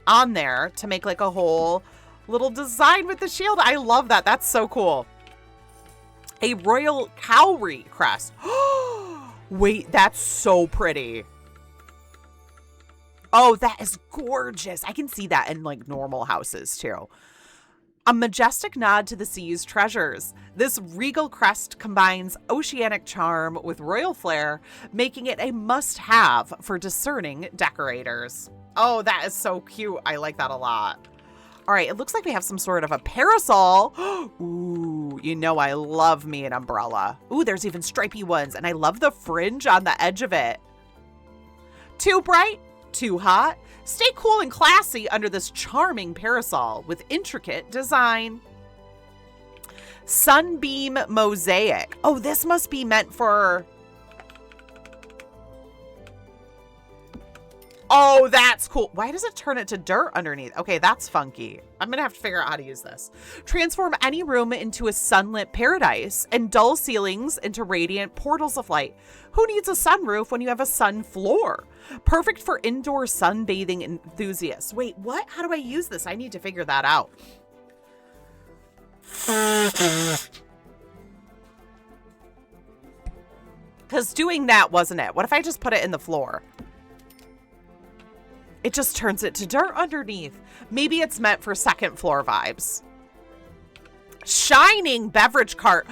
on there to make like a whole little design with the shield. I love that. That's so cool. A royal cowrie crest. Wait, that's so pretty. Oh, that is gorgeous. I can see that in like normal houses too. A majestic nod to the sea's treasures. This regal crest combines oceanic charm with royal flair, making it a must-have for discerning decorators. Oh, that is so cute. I like that a lot. All right, it looks like we have some sort of a parasol. Ooh, you know I love me an umbrella. Ooh, there's even stripy ones, and I love the fringe on the edge of it. Too bright? Too hot? Stay cool and classy under this charming parasol with intricate design. Sunbeam Mosaic. Oh, this must be meant for... Oh, that's cool. Why does it turn it to dirt underneath? Okay, that's funky. I'm going to have to figure out how to use this. Transform any room into a sunlit paradise and dull ceilings into radiant portals of light. Who needs a sunroof when you have a sun floor? Perfect for indoor sunbathing enthusiasts. Wait, what? How do I use this? I need to figure that out. Because doing that wasn't it. What if I just put it in the floor? It just turns it to dirt underneath. Maybe it's meant for second floor vibes. Shining beverage cart.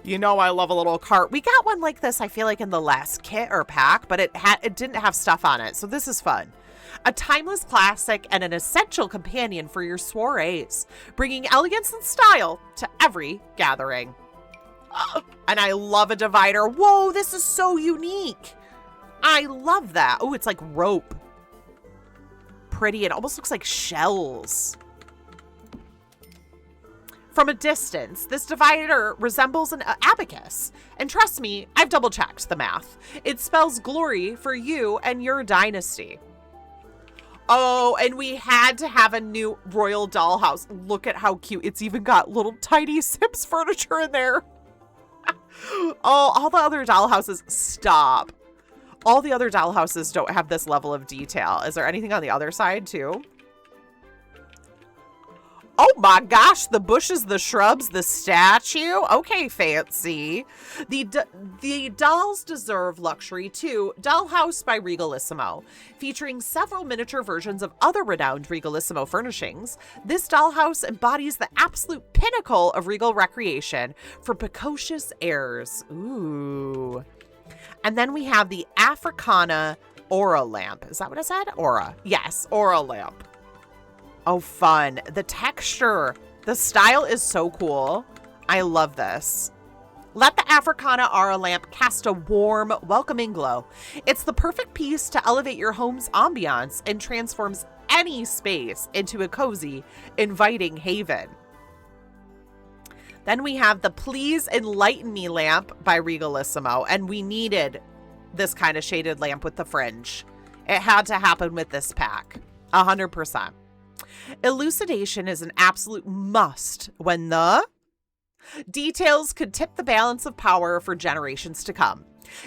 You know I love a little cart. We got one like this, I feel like, in the last kit or pack, but it didn't have stuff on it, so this is fun. A timeless classic and an essential companion for your soirees, bringing elegance and style to every gathering. And I love a divider. Whoa, this is so unique. I love that. Oh, it's like rope. Pretty. It almost looks like shells. From a distance, this divider resembles an abacus. And trust me, I've double checked the math. It spells glory for you and your dynasty. Oh, and we had to have a new royal dollhouse. Look at how cute. It's even got little tiny Sims furniture in there. Oh, all the other dollhouses, stop. All the other dollhouses don't have this level of detail. Is there anything on the other side too? Oh my gosh, the bushes, the shrubs, the statue. Okay, fancy. The dolls deserve luxury too. Dollhouse by Regalissimo. Featuring several miniature versions of other renowned Regalissimo furnishings, this dollhouse embodies the absolute pinnacle of regal recreation for precocious heirs. Ooh. And then we have the Africana Aura lamp. Is that what I said? Aura. Yes, Aura lamp. Oh, fun. The texture. The style is so cool. I love this. Let the Africana Aura lamp cast a warm, welcoming glow. It's the perfect piece to elevate your home's ambiance and transforms any space into a cozy, inviting haven. Then we have the Please Enlighten Me lamp by Regalissimo. And we needed this kind of shaded lamp with the fringe. It had to happen with this pack. 100%. Elucidation is an absolute must when the details could tip the balance of power for generations to come.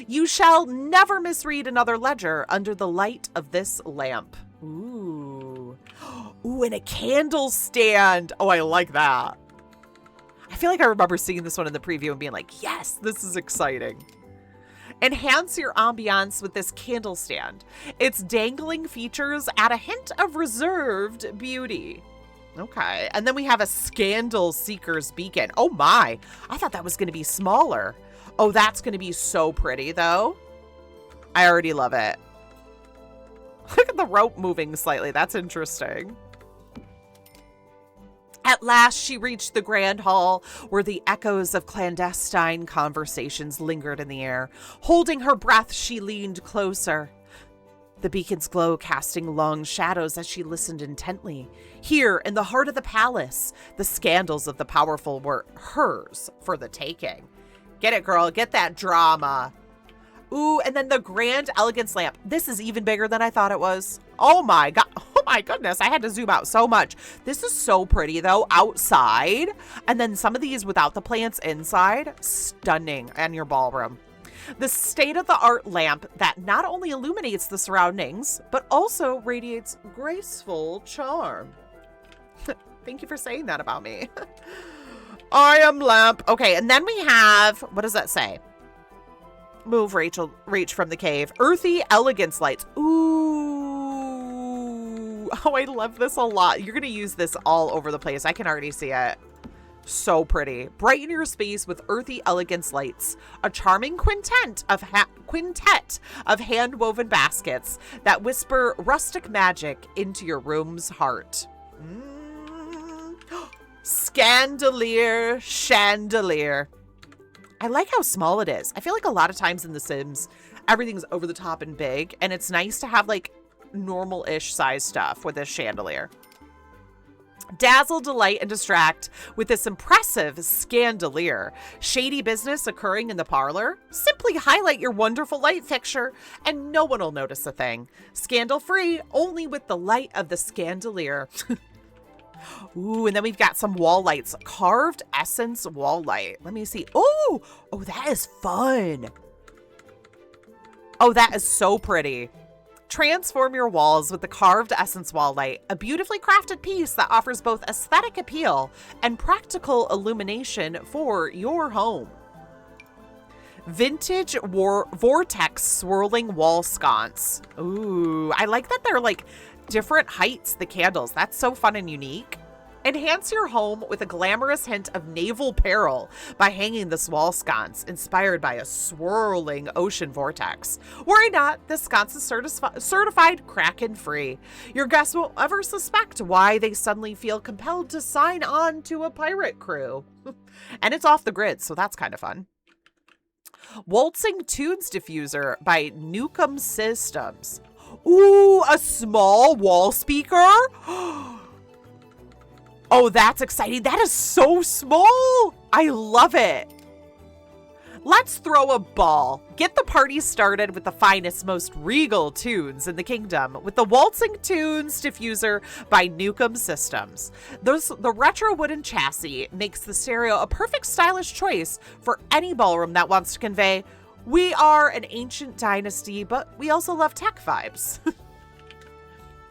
You shall never misread another ledger under the light of this lamp. Ooh. Ooh, and a candle stand. Oh, I like that. I feel like I remember seeing this one in the preview and being like, yes, this is exciting. Enhance your ambiance with this candle stand. Its dangling features add a hint of reserved beauty. Okay. And then we have a Scandal Seeker's Beacon. Oh my. I thought that was going to be smaller. Oh, that's going to be so pretty though. I already love it. Look at the rope moving slightly. That's interesting. At last, she reached the grand hall where the echoes of clandestine conversations lingered in the air. Holding her breath, she leaned closer, the beacon's glow casting long shadows as she listened intently. Here, in the heart of the palace, the scandals of the powerful were hers for the taking. Get it, girl. Get that drama. Ooh, and then the Grand Elegance lamp. This is even bigger than I thought it was. Oh my god. Oh my goodness. I had to zoom out so much. This is so pretty though, outside. And then some of these without the plants inside. Stunning in your ballroom. The state-of-the-art lamp that not only illuminates the surroundings, but also radiates graceful charm. Thank you for saying that about me. I am lamp. Okay, and then we have, what does that say? Move, Rachel, reach from the cave. Earthy elegance lights. Ooh. Oh, I love this a lot. You're going to use this all over the place. I can already see it. So pretty. Brighten your space with earthy elegance lights. A charming quintet of hand-woven baskets that whisper rustic magic into your room's heart. Scandalier chandelier. I like how small it is. I feel like a lot of times in The Sims, everything's over the top and big, and it's nice to have like normal-ish size stuff with this chandelier. Dazzle, delight, and distract with this impressive scandalier. Shady business occurring in the parlor? Simply highlight your wonderful light fixture, and no one will notice a thing. Scandal-free, only with the light of the scandalier. Ooh, and then we've got some wall lights. Carved essence wall light. Let me see. Oh, that is fun. Oh, that is so pretty. Transform your walls with the carved essence wall light, a beautifully crafted piece that offers both aesthetic appeal and practical illumination for your home. Vintage vortex swirling wall sconce. Ooh, I like that they're like different heights, the candles. That's so fun and unique. Enhance your home with a glamorous hint of naval peril by hanging this wall sconce inspired by a swirling ocean vortex. Worry not, this sconce is certified Kraken-free. Your guests won't ever suspect why they suddenly feel compelled to sign on to a pirate crew. And it's off the grid, so that's kind of fun. Waltzing Tunes Diffuser by Newcomb Systems. Ooh, a small wall speaker? Oh, that's exciting. That is so small. I love it. Let's throw a ball. Get the party started with the finest, most regal tunes in the kingdom with the Waltzing Tunes Diffuser by Newcomb Systems. The retro wooden chassis makes the stereo a perfect stylish choice for any ballroom that wants to convey, we are an ancient dynasty, but we also love tech vibes.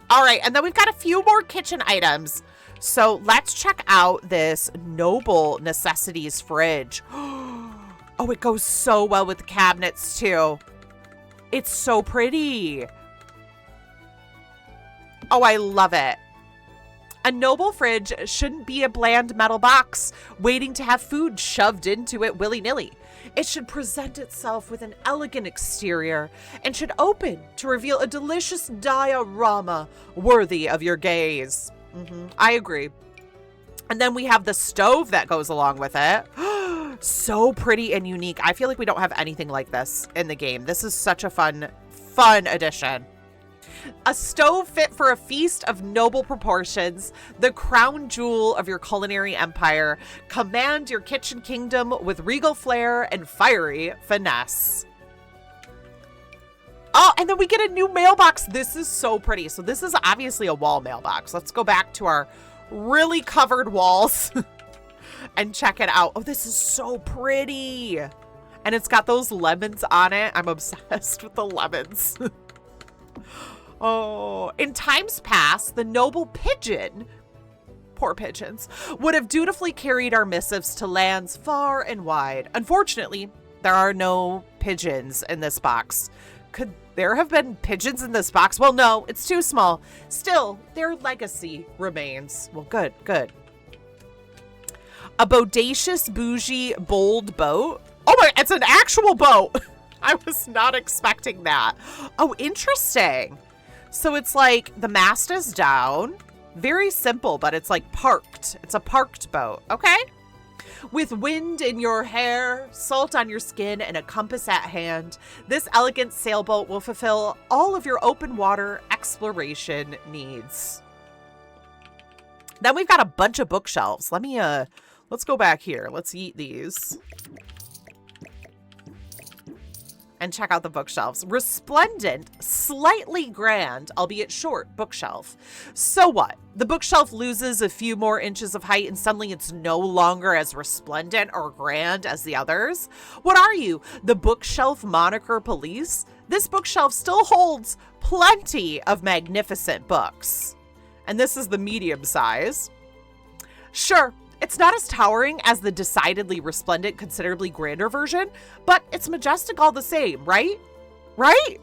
All right, and then we've got a few more kitchen items. So let's check out this Noble Necessities fridge. Oh, it goes so well with the cabinets too. It's so pretty. Oh, I love it. A Noble fridge shouldn't be a bland metal box waiting to have food shoved into it willy-nilly. It should present itself with an elegant exterior and should open to reveal a delicious diorama worthy of your gaze. I agree. And then we have the stove that goes along with it. So pretty and unique. I feel like we don't have anything like this in the game. This is such a fun addition. A stove fit for a feast of noble proportions, the crown jewel of your culinary empire. Command your kitchen kingdom with regal flair and fiery finesse. Oh, and then we get a new mailbox. This is so pretty. So this is obviously a wall mailbox. Let's go back to our really covered walls and check it out. Oh, this is so pretty. And it's got those lemons on it. I'm obsessed with the lemons. Oh, in times past, the noble pigeon, poor pigeons, would have dutifully carried our missives to lands far and wide. Unfortunately, there are no pigeons in this box. Could there have been pigeons in this box? Well, no, it's too small. Still, their legacy remains. Well, good, good. A bodacious, bougie, bold boat. Oh my, it's an actual boat. I was not expecting that. Oh, interesting. So it's like the mast is down. Very simple, but it's like parked. It's a parked boat. Okay. With wind in your hair, salt on your skin, and a compass at hand, this elegant sailboat will fulfill all of your open water exploration needs. Then we've got a bunch of bookshelves. Let's go back here. Let's eat these. And check out the bookshelves. Resplendent, slightly grand, albeit short, bookshelf. So what? The bookshelf loses a few more inches of height and suddenly it's no longer as resplendent or grand as the others? What are you, the bookshelf moniker police? This bookshelf still holds plenty of magnificent books. And this is the medium size. Sure. It's not as towering as the decidedly resplendent, considerably grander version, but it's majestic all the same, right? Right?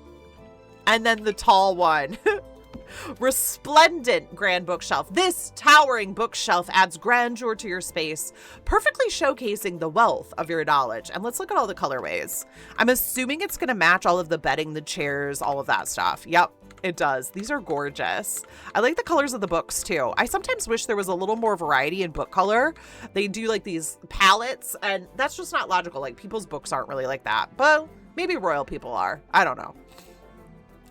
And then the tall one. Resplendent grand bookshelf. This towering bookshelf adds grandeur to your space, perfectly showcasing the wealth of your knowledge. And let's look at all the colorways. I'm assuming it's going to match all of the bedding, the chairs, all of that stuff. Yep. It does. These are gorgeous. I like the colors of the books too. I sometimes wish there was a little more variety in book color. They do like these palettes and that's just not logical. Like people's books aren't really like that, but maybe royal people are. I don't know.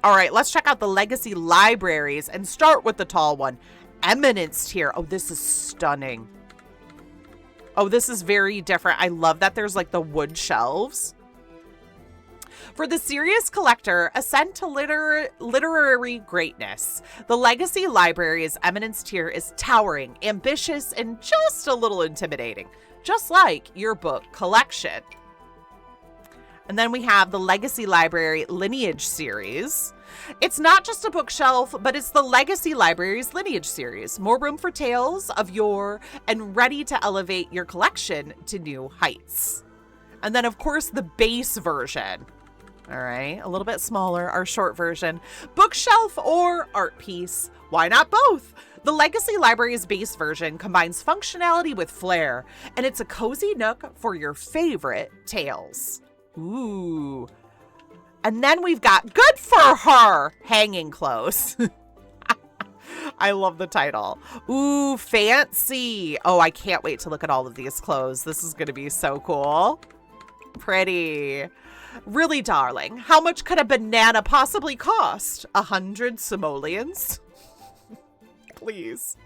All right, let's check out the legacy libraries and start with the tall one. Eminence tier. Oh, this is stunning. Oh, this is very different. I love that there's like the wood shelves. For the serious collector, ascend to literary greatness. The Legacy Library's Eminence tier is towering, ambitious, and just a little intimidating, just like your book collection. And then we have the Legacy Library Lineage series. It's not just a bookshelf, but it's the Legacy Library's Lineage series. More room for tales of yore and ready to elevate your collection to new heights. And then, of course, the base version. All right, a little bit smaller, our short version. Bookshelf or art piece? Why not both? The Legacy Library's base version combines functionality with flair, and it's a cozy nook for your favorite tales. Ooh. And then we've got Good for Her hanging clothes. I love the title. Ooh, fancy. Oh, I can't wait to look at all of these clothes. This is going to be so cool. Pretty. Really, darling, how much could a banana possibly cost? 100 simoleons? Please.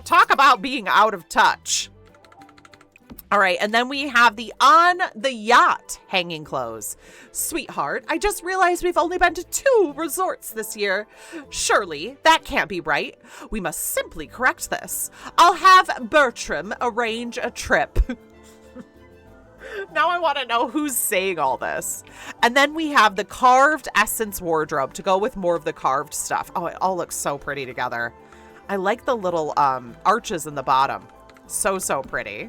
Talk about being out of touch. All right, and then we have the On the Yacht hanging clothes. Sweetheart, I just realized we've only been to 2 resorts this year. Surely that can't be right. We must simply correct this. I'll have Bertram arrange a trip. Now I want to know who's saying all this. And then we have the carved essence wardrobe to go with more of the carved stuff. Oh, it all looks so pretty together. I like the little arches in the bottom. So, so pretty.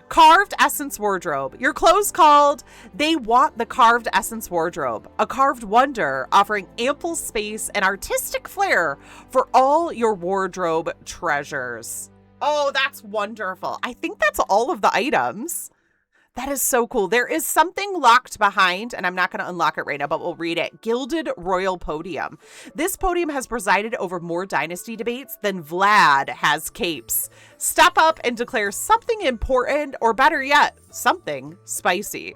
Carved essence wardrobe. Your clothes called. They want the carved essence wardrobe. A carved wonder offering ample space and artistic flair for all your wardrobe treasures. Oh, that's wonderful. I think that's all of the items. That is so cool. There is something locked behind, and I'm not going to unlock it right now, but we'll read it. Gilded Royal Podium. This podium has presided over more dynasty debates than Vlad has capes. Step up and declare something important, or better yet, something spicy.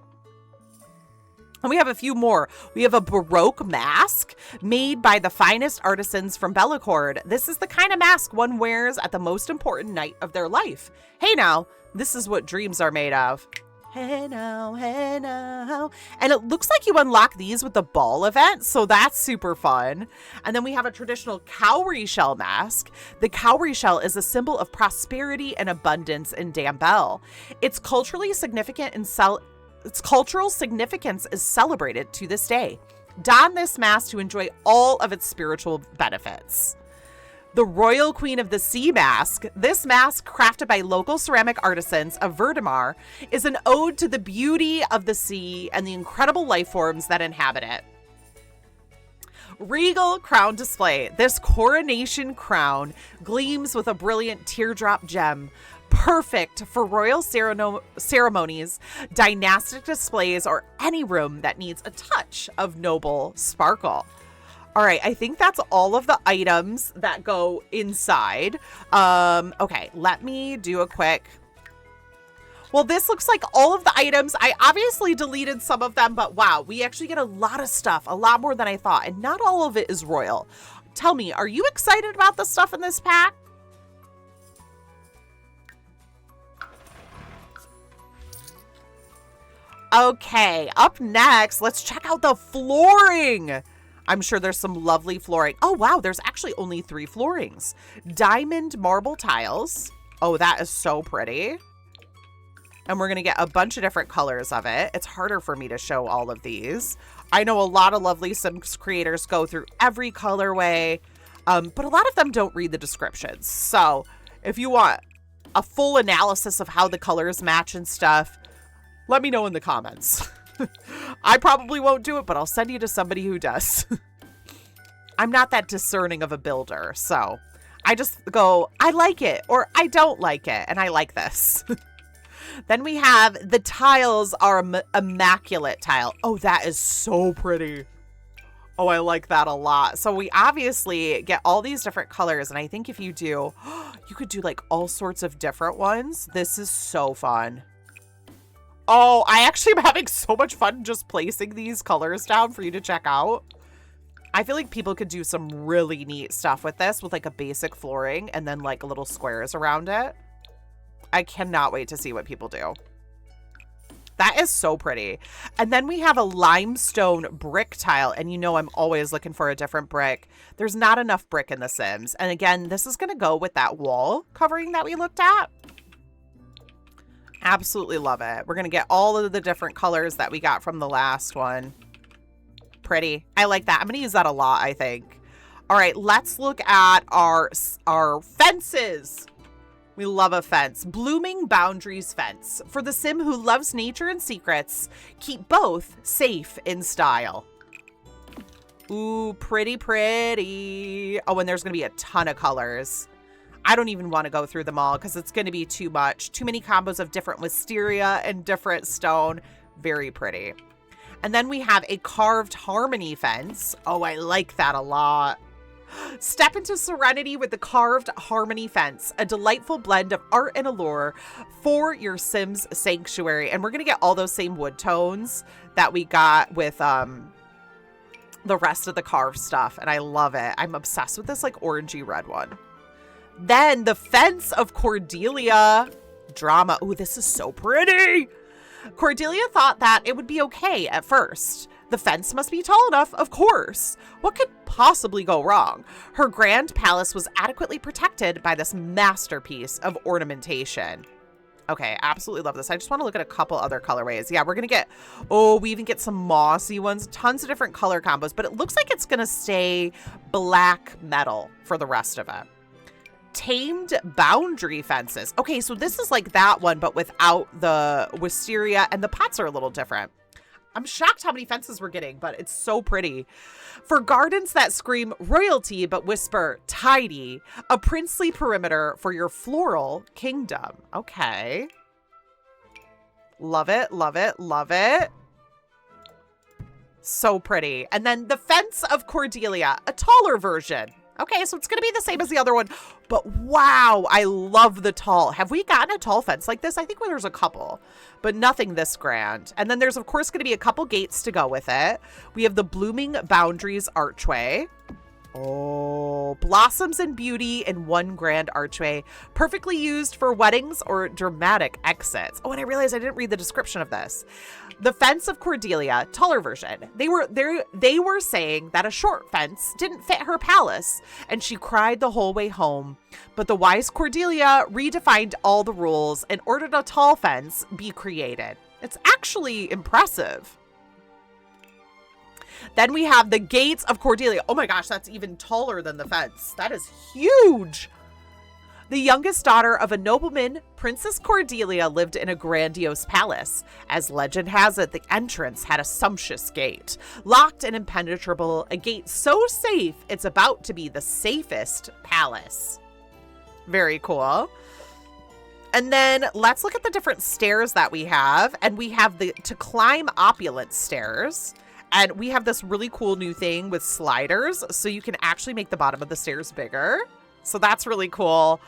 And we have a few more. We have a Baroque mask made by the finest artisans from Bellecourt. This is the kind of mask one wears at the most important night of their life. Hey now, this is what dreams are made of. Hey now, hey now. And it looks like you unlock these with the ball event, so that's super fun. And then we have a traditional cowrie shell mask. The cowrie shell is a symbol of prosperity and abundance in Dambelle. Its culturally significant and its cultural significance is celebrated to this day. Don this mask to enjoy all of its spiritual benefits. The Royal Queen of the Sea mask. This mask, crafted by local ceramic artisans of Verdemar, is an ode to the beauty of the sea and the incredible life forms that inhabit it. Regal crown display. This coronation crown gleams with a brilliant teardrop gem. Perfect for royal ceremonies, dynastic displays, or any room that needs a touch of noble sparkle. All right, I think that's all of the items that go inside. Okay, let me do a quick. Well, this looks like all of the items. I obviously deleted some of them, but wow, we actually get a lot of stuff, a lot more than I thought, and not all of it is royal. Tell me, are you excited about the stuff in this pack? Okay, up next, let's check out the flooring. I'm sure there's some lovely flooring. Oh, wow, there's actually only 3 floorings. Diamond marble tiles. Oh, that is so pretty. And we're going to get a bunch of different colors of it. It's harder for me to show all of these. I know a lot of lovely Sims creators go through every colorway, but a lot of them don't read the descriptions. So if you want a full analysis of how the colors match and stuff, let me know in the comments. I probably won't do it, but I'll send you to somebody who does. I'm not that discerning of a builder, so I just go, I like it, or I don't like it, and I like this. Then we have the tiles are immaculate tile. Oh, that is so pretty. Oh, I like that a lot. So we obviously get all these different colors, and I think if you do, you could do like all sorts of different ones. This is so fun. Oh, I actually am having so much fun just placing these colors down for you to check out. I feel like people could do some really neat stuff with this, with like a basic flooring and then like little squares around it. I cannot wait to see what people do. That is so pretty. And then we have a limestone brick tile. And you know I'm always looking for a different brick. There's not enough brick in The Sims. And again, this is going to go with that wall covering that we looked at. Absolutely love it. We're going to get all of the different colors that we got from the last one. Pretty. I like that. I'm going to use that a lot, I think. All right, let's look at our fences. We love a fence. Blooming Boundaries fence. For the Sim who loves nature and secrets, keep both safe in style. Ooh, pretty, pretty. Oh, and there's going to be a ton of colors. I don't even want to go through them all because it's going to be too much. Too many combos of different wisteria and different stone. Very pretty. And then we have a carved harmony fence. Oh, I like that a lot. Step into serenity with the carved harmony fence, a delightful blend of art and allure for your Sims sanctuary. And we're going to get all those same wood tones that we got with the rest of the carved stuff. And I love it. I'm obsessed with this like orangey red one. Then the fence of Cordelia. Drama. Oh, this is so pretty. Cordelia thought that it would be okay at first. The fence must be tall enough, of course. What could possibly go wrong? Her grand palace was adequately protected by this masterpiece of ornamentation. Okay, absolutely love this. I just want to look at a couple other colorways. Yeah, we're going to get, oh, we even get some mossy ones, tons of different color combos, but it looks like it's going to stay black metal for the rest of it. Tamed boundary fences. Okay, so this is like that one, but without the wisteria, and the pots are a little different. I'm shocked how many fences we're getting, but it's so pretty. For gardens that scream royalty but whisper tidy, a princely perimeter for your floral kingdom. Okay. Love it, love it, love it. So pretty. And then the fence of Cordelia, a taller version. Okay, so it's going to be the same as the other one. But wow, I love the tall. Have we gotten a tall fence like this? I think there's a couple, but nothing this grand. And then there's, of course, going to be a couple gates to go with it. We have the Blooming Boundaries Archway. Oh, blossoms and beauty in one grand archway, perfectly used for weddings or dramatic exits. Oh, and I realized I didn't read the description of this. The Fence of Cordelia, taller version. They were saying that a short fence didn't fit her palace, and she cried the whole way home. But the wise Cordelia redefined all the rules and ordered a tall fence be created. It's actually impressive. Then we have the Gates of Cordelia. Oh my gosh, that's even taller than the fence. That is huge. The youngest daughter of a nobleman, Princess Cordelia, lived in a grandiose palace. As legend has it, the entrance had a sumptuous gate, locked and impenetrable, a gate so safe it's about to be the safest palace. Very cool. And then let's look at the different stairs that we have. And we have the to climb opulent stairs. And we have this really cool new thing with sliders, so you can actually make the bottom of the stairs bigger. So that's really cool.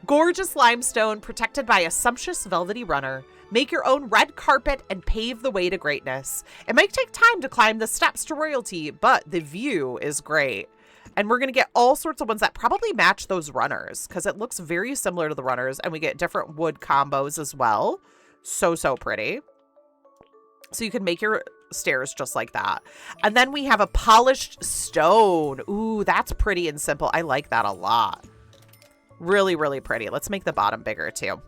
Gorgeous limestone protected by a sumptuous velvety runner. Make your own red carpet and pave the way to greatness. It might take time to climb the steps to royalty, but the view is great. And we're going to get all sorts of ones that probably match those runners because it looks very similar to the runners, and we get different wood combos as well. So, so pretty. So you can make your stairs just like that. And then we have a polished stone. Ooh, that's pretty and simple. I like that a lot. Really, really pretty. Let's make the bottom bigger too.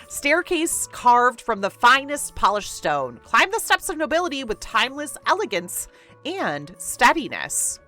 Staircase carved from the finest polished stone. Climb the steps of nobility with timeless elegance and steadiness.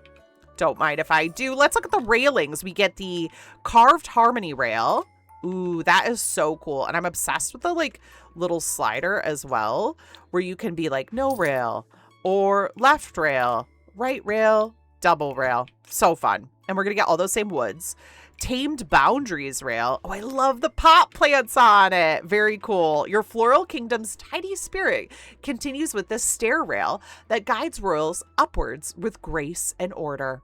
Don't mind if I do. Let's look at the railings. We get the carved harmony rail. Ooh, that is so cool. And I'm obsessed with the like little slider as well, where you can be like no rail or left rail, right rail, double rail. So fun. And we're going to get all those same woods. Tamed Boundaries rail. Oh, I love the pot plants on it. Very cool. Your floral kingdom's tidy spirit continues with this stair rail that guides royals upwards with grace and order.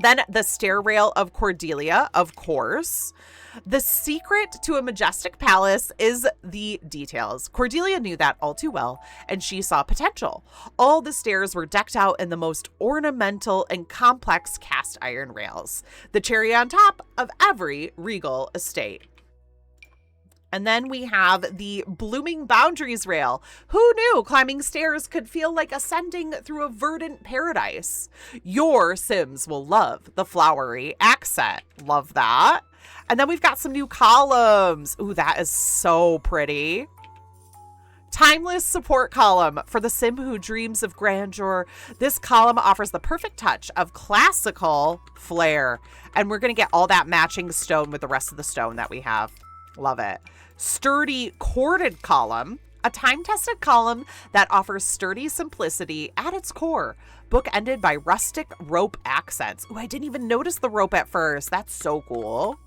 Then the stair rail of Cordelia, of course. The secret to a majestic palace is the details. Cordelia knew that all too well, and she saw potential. All the stairs were decked out in the most ornamental and complex cast iron rails, the cherry on top of every regal estate. And then we have the Blooming Boundaries rail. Who knew climbing stairs could feel like ascending through a verdant paradise? Your Sims will love the flowery accent. Love that. And then we've got some new columns. Ooh, that is so pretty. Timeless support column for the Sim who dreams of grandeur. This column offers the perfect touch of classical flair. And we're going to get all that matching stone with the rest of the stone that we have. Love it. Sturdy corded column, a time-tested column that offers sturdy simplicity at its core, bookended by rustic rope accents. Ooh, I didn't even notice the rope at first. That's so cool.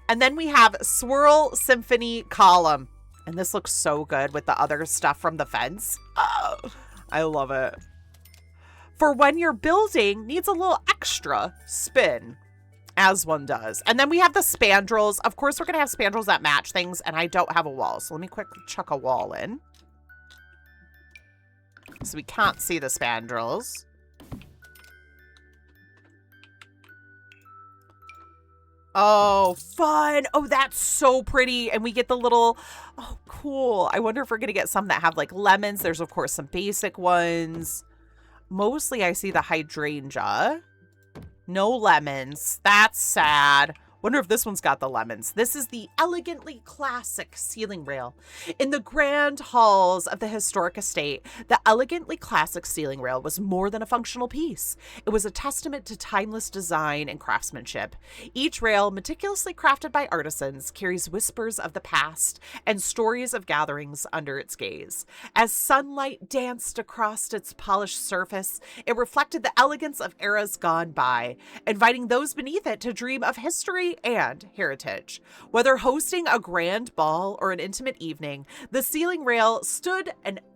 And then we have Swirl Symphony column. And this looks so good with the other stuff from the fence. Oh, I love it. For when your building needs a little extra spin. As one does. And then we have the spandrels. Of course, we're going to have spandrels that match things, and I don't have a wall. So let me quickly chuck a wall in. So we can't see the spandrels. Oh, fun. Oh, that's so pretty. And we get the little, oh, cool. I wonder if we're going to get some that have like lemons. There's, of course, some basic ones. Mostly I see the hydrangea. No lemons. That's sad. Wonder if this one's got the lemons. This is the elegantly classic ceiling rail. In the grand halls of the historic estate, the elegantly classic ceiling rail was more than a functional piece. It was a testament to timeless design and craftsmanship. Each rail, meticulously crafted by artisans, carries whispers of the past and stories of gatherings under its gaze. As sunlight danced across its polished surface, it reflected the elegance of eras gone by, inviting those beneath it to dream of history and heritage. Whether hosting a grand ball or an intimate evening, the ceiling rail stood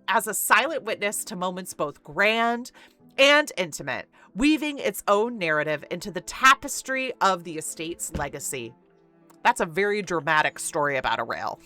as a silent witness to moments both grand and intimate. weaving its own narrative into the tapestry of the estate's legacy. That's a very dramatic story about a rail.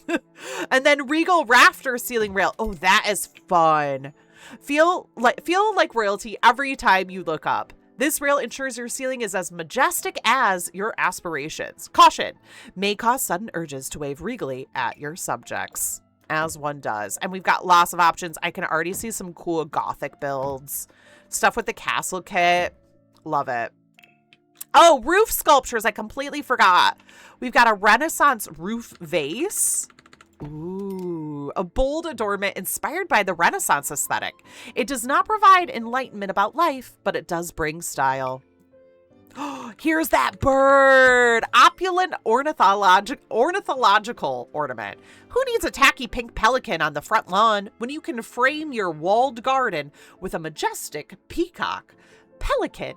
And then regal rafter ceiling rail. Oh, that is fun. Feel like royalty every time you look up. This rail ensures your ceiling is as majestic as your aspirations. Caution, may cause sudden urges to wave regally at your subjects, as one does. And we've got lots of options. I can already see some cool Gothic builds. Stuff with the castle kit. Love it. Oh, roof sculptures. I completely forgot. We've got a Renaissance roof vase. Ooh, a bold adornment inspired by the Renaissance aesthetic. It does not provide enlightenment about life, but it does bring style. Here's that bird. Opulent ornithological ornament. Who needs a tacky pink pelican on the front lawn when you can frame your walled garden with a majestic peacock? Pelican.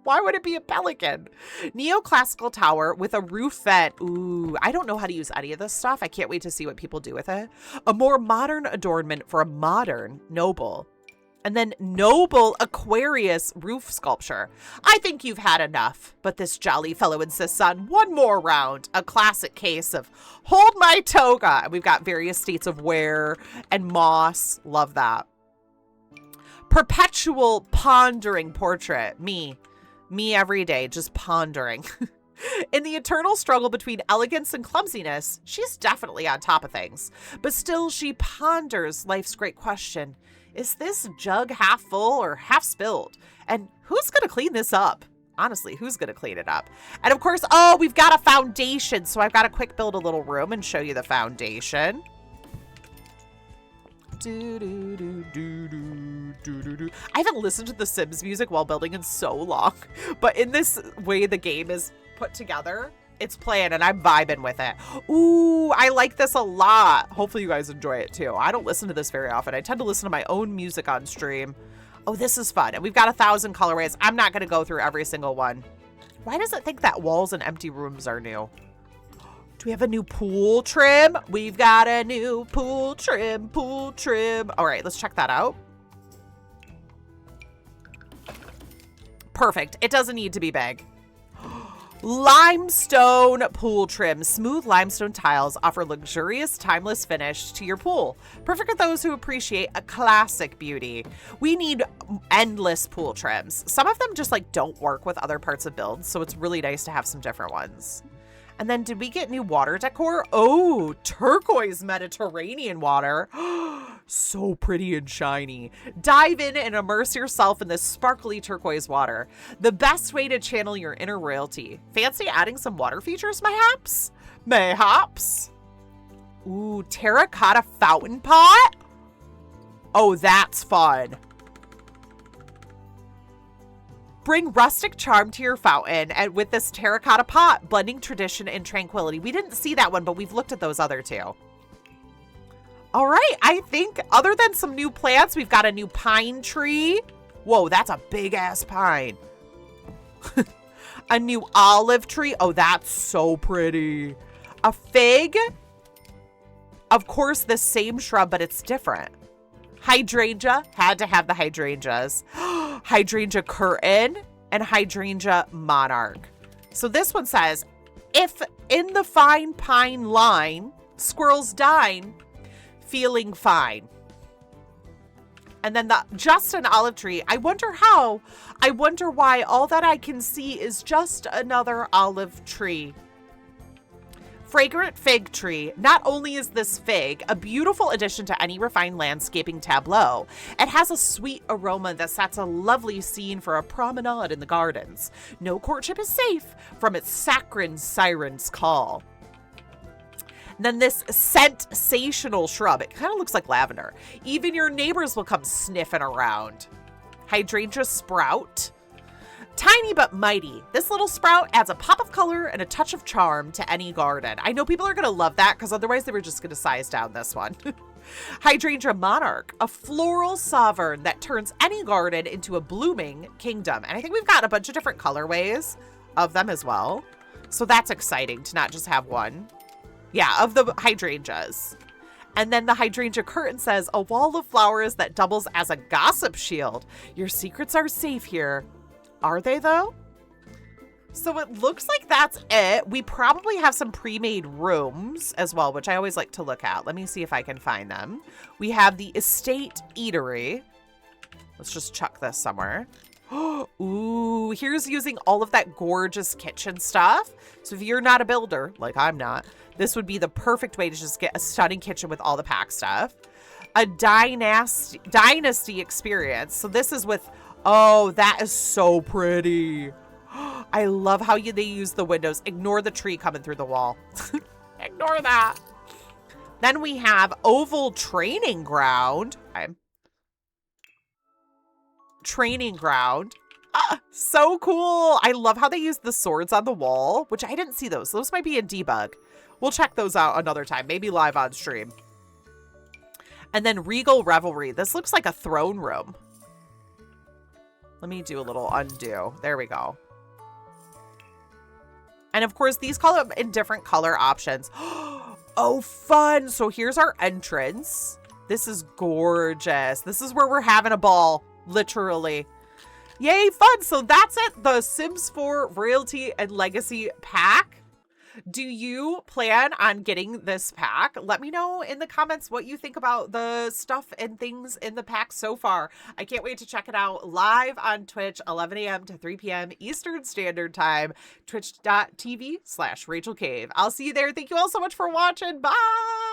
Why would it be a pelican? Neoclassical tower with a roof vent. Ooh, I don't know how to use any of this stuff. I can't wait to see what people do with it. A more modern adornment for a modern noble. And then noble Aquarius roof sculpture. I think you've had enough, but this jolly fellow insists on one more round. A classic case of hold my toga. And we've got various states of wear and moss. Love that. Perpetual pondering portrait. Me every day, just pondering. In the eternal struggle between elegance and clumsiness, she's definitely on top of things. But still, she ponders life's great question. Is this jug half full or half spilled? And who's going to clean this up? Honestly, who's going to clean it up? And of course, oh, we've got a foundation. So I've got to quick build a little room and show you the foundation. I haven't listened to the Sims music while building in so long, but in this way the game is put together, it's playing and I'm vibing with it. Ooh, I like this a lot. Hopefully you guys enjoy it too. I don't listen to this very often. I tend to listen to my own music on stream. Oh, this is fun. And we've got 1,000 colorways. I'm not going to go through every single one. Why does it think that walls and empty rooms are new? Do we have a new pool trim? We've got a new pool trim. All right, let's check that out. Perfect. It doesn't need to be big. Limestone pool trim. Smooth limestone tiles offer luxurious, timeless finish to your pool. Perfect for those who appreciate a classic beauty. We need endless pool trims. Some of them just like don't work with other parts of builds, so it's really nice to have some different ones. And then did we get new water decor? Oh, turquoise Mediterranean water. So pretty and shiny. Dive in and immerse yourself in this sparkly turquoise water. The best way to channel your inner royalty. Fancy adding some water features, mayhaps? Mayhaps? Ooh, terracotta fountain pot? Oh, that's fun. Bring rustic charm to your fountain and with this terracotta pot, blending tradition and tranquility. We didn't see that one, but we've looked at those other two. All right, I think other than some new plants, we've got a new pine tree. Whoa, that's a big ass pine. A new olive tree. Oh, that's so pretty. A fig. Of course, the same shrub, but it's different. Hydrangea, had to have the hydrangeas. Hydrangea curtain and hydrangea monarch. So this one says, if in the fine pine line, squirrels dine, feeling fine. And then just an olive tree. I wonder how. I wonder why. All that I can see is just another olive tree. Fragrant fig tree. Not only is this fig a beautiful addition to any refined landscaping tableau, it has a sweet aroma that sets a lovely scene for a promenade in the gardens. No courtship is safe from its saccharine siren's call. Then this sensational shrub. It kind of looks like lavender. Even your neighbors will come sniffing around. Hydrangea sprout. Tiny but mighty. This little sprout adds a pop of color and a touch of charm to any garden. I know people are going to love that because otherwise they were just going to size down this one. Hydrangea monarch, a floral sovereign that turns any garden into a blooming kingdom. And I think we've got a bunch of different colorways of them as well. So that's exciting to not just have one. Yeah, of the hydrangeas. And then the hydrangea curtain says, a wall of flowers that doubles as a gossip shield. Your secrets are safe here. Are they though? So it looks like that's it. We probably have some pre-made rooms as well, which I always like to look at. Let me see if I can find them. We have the estate eatery. Let's just chuck this somewhere. Ooh, here's using all of that gorgeous kitchen stuff. So if you're not a builder, like I'm not, this would be the perfect way to just get a stunning kitchen with all the pack stuff. A dynasty experience. So this is with, oh, that is so pretty. I love how they use the windows. Ignore the tree coming through the wall. Ignore that. Then we have oval training ground. Okay. Training ground. So cool. I love how they use the swords on the wall, which I didn't see those. Those might be in debug. We'll check those out another time, maybe live on stream. And then regal revelry. This looks like a throne room. Let me do a little undo. There we go. And of course, these come up in different color options. Oh, fun. So here's our entrance. This is gorgeous. This is where we're having a ball, literally. Yay, fun. So that's it. The Sims 4 Royalty and Legacy pack. Do you plan on getting this pack? Let me know in the comments what you think about the stuff and things in the pack so far. I can't wait to check it out live on Twitch, 11 a.m. to 3 p.m. Eastern Standard Time, twitch.tv/RachelCave. I'll see you there. Thank you all so much for watching. Bye.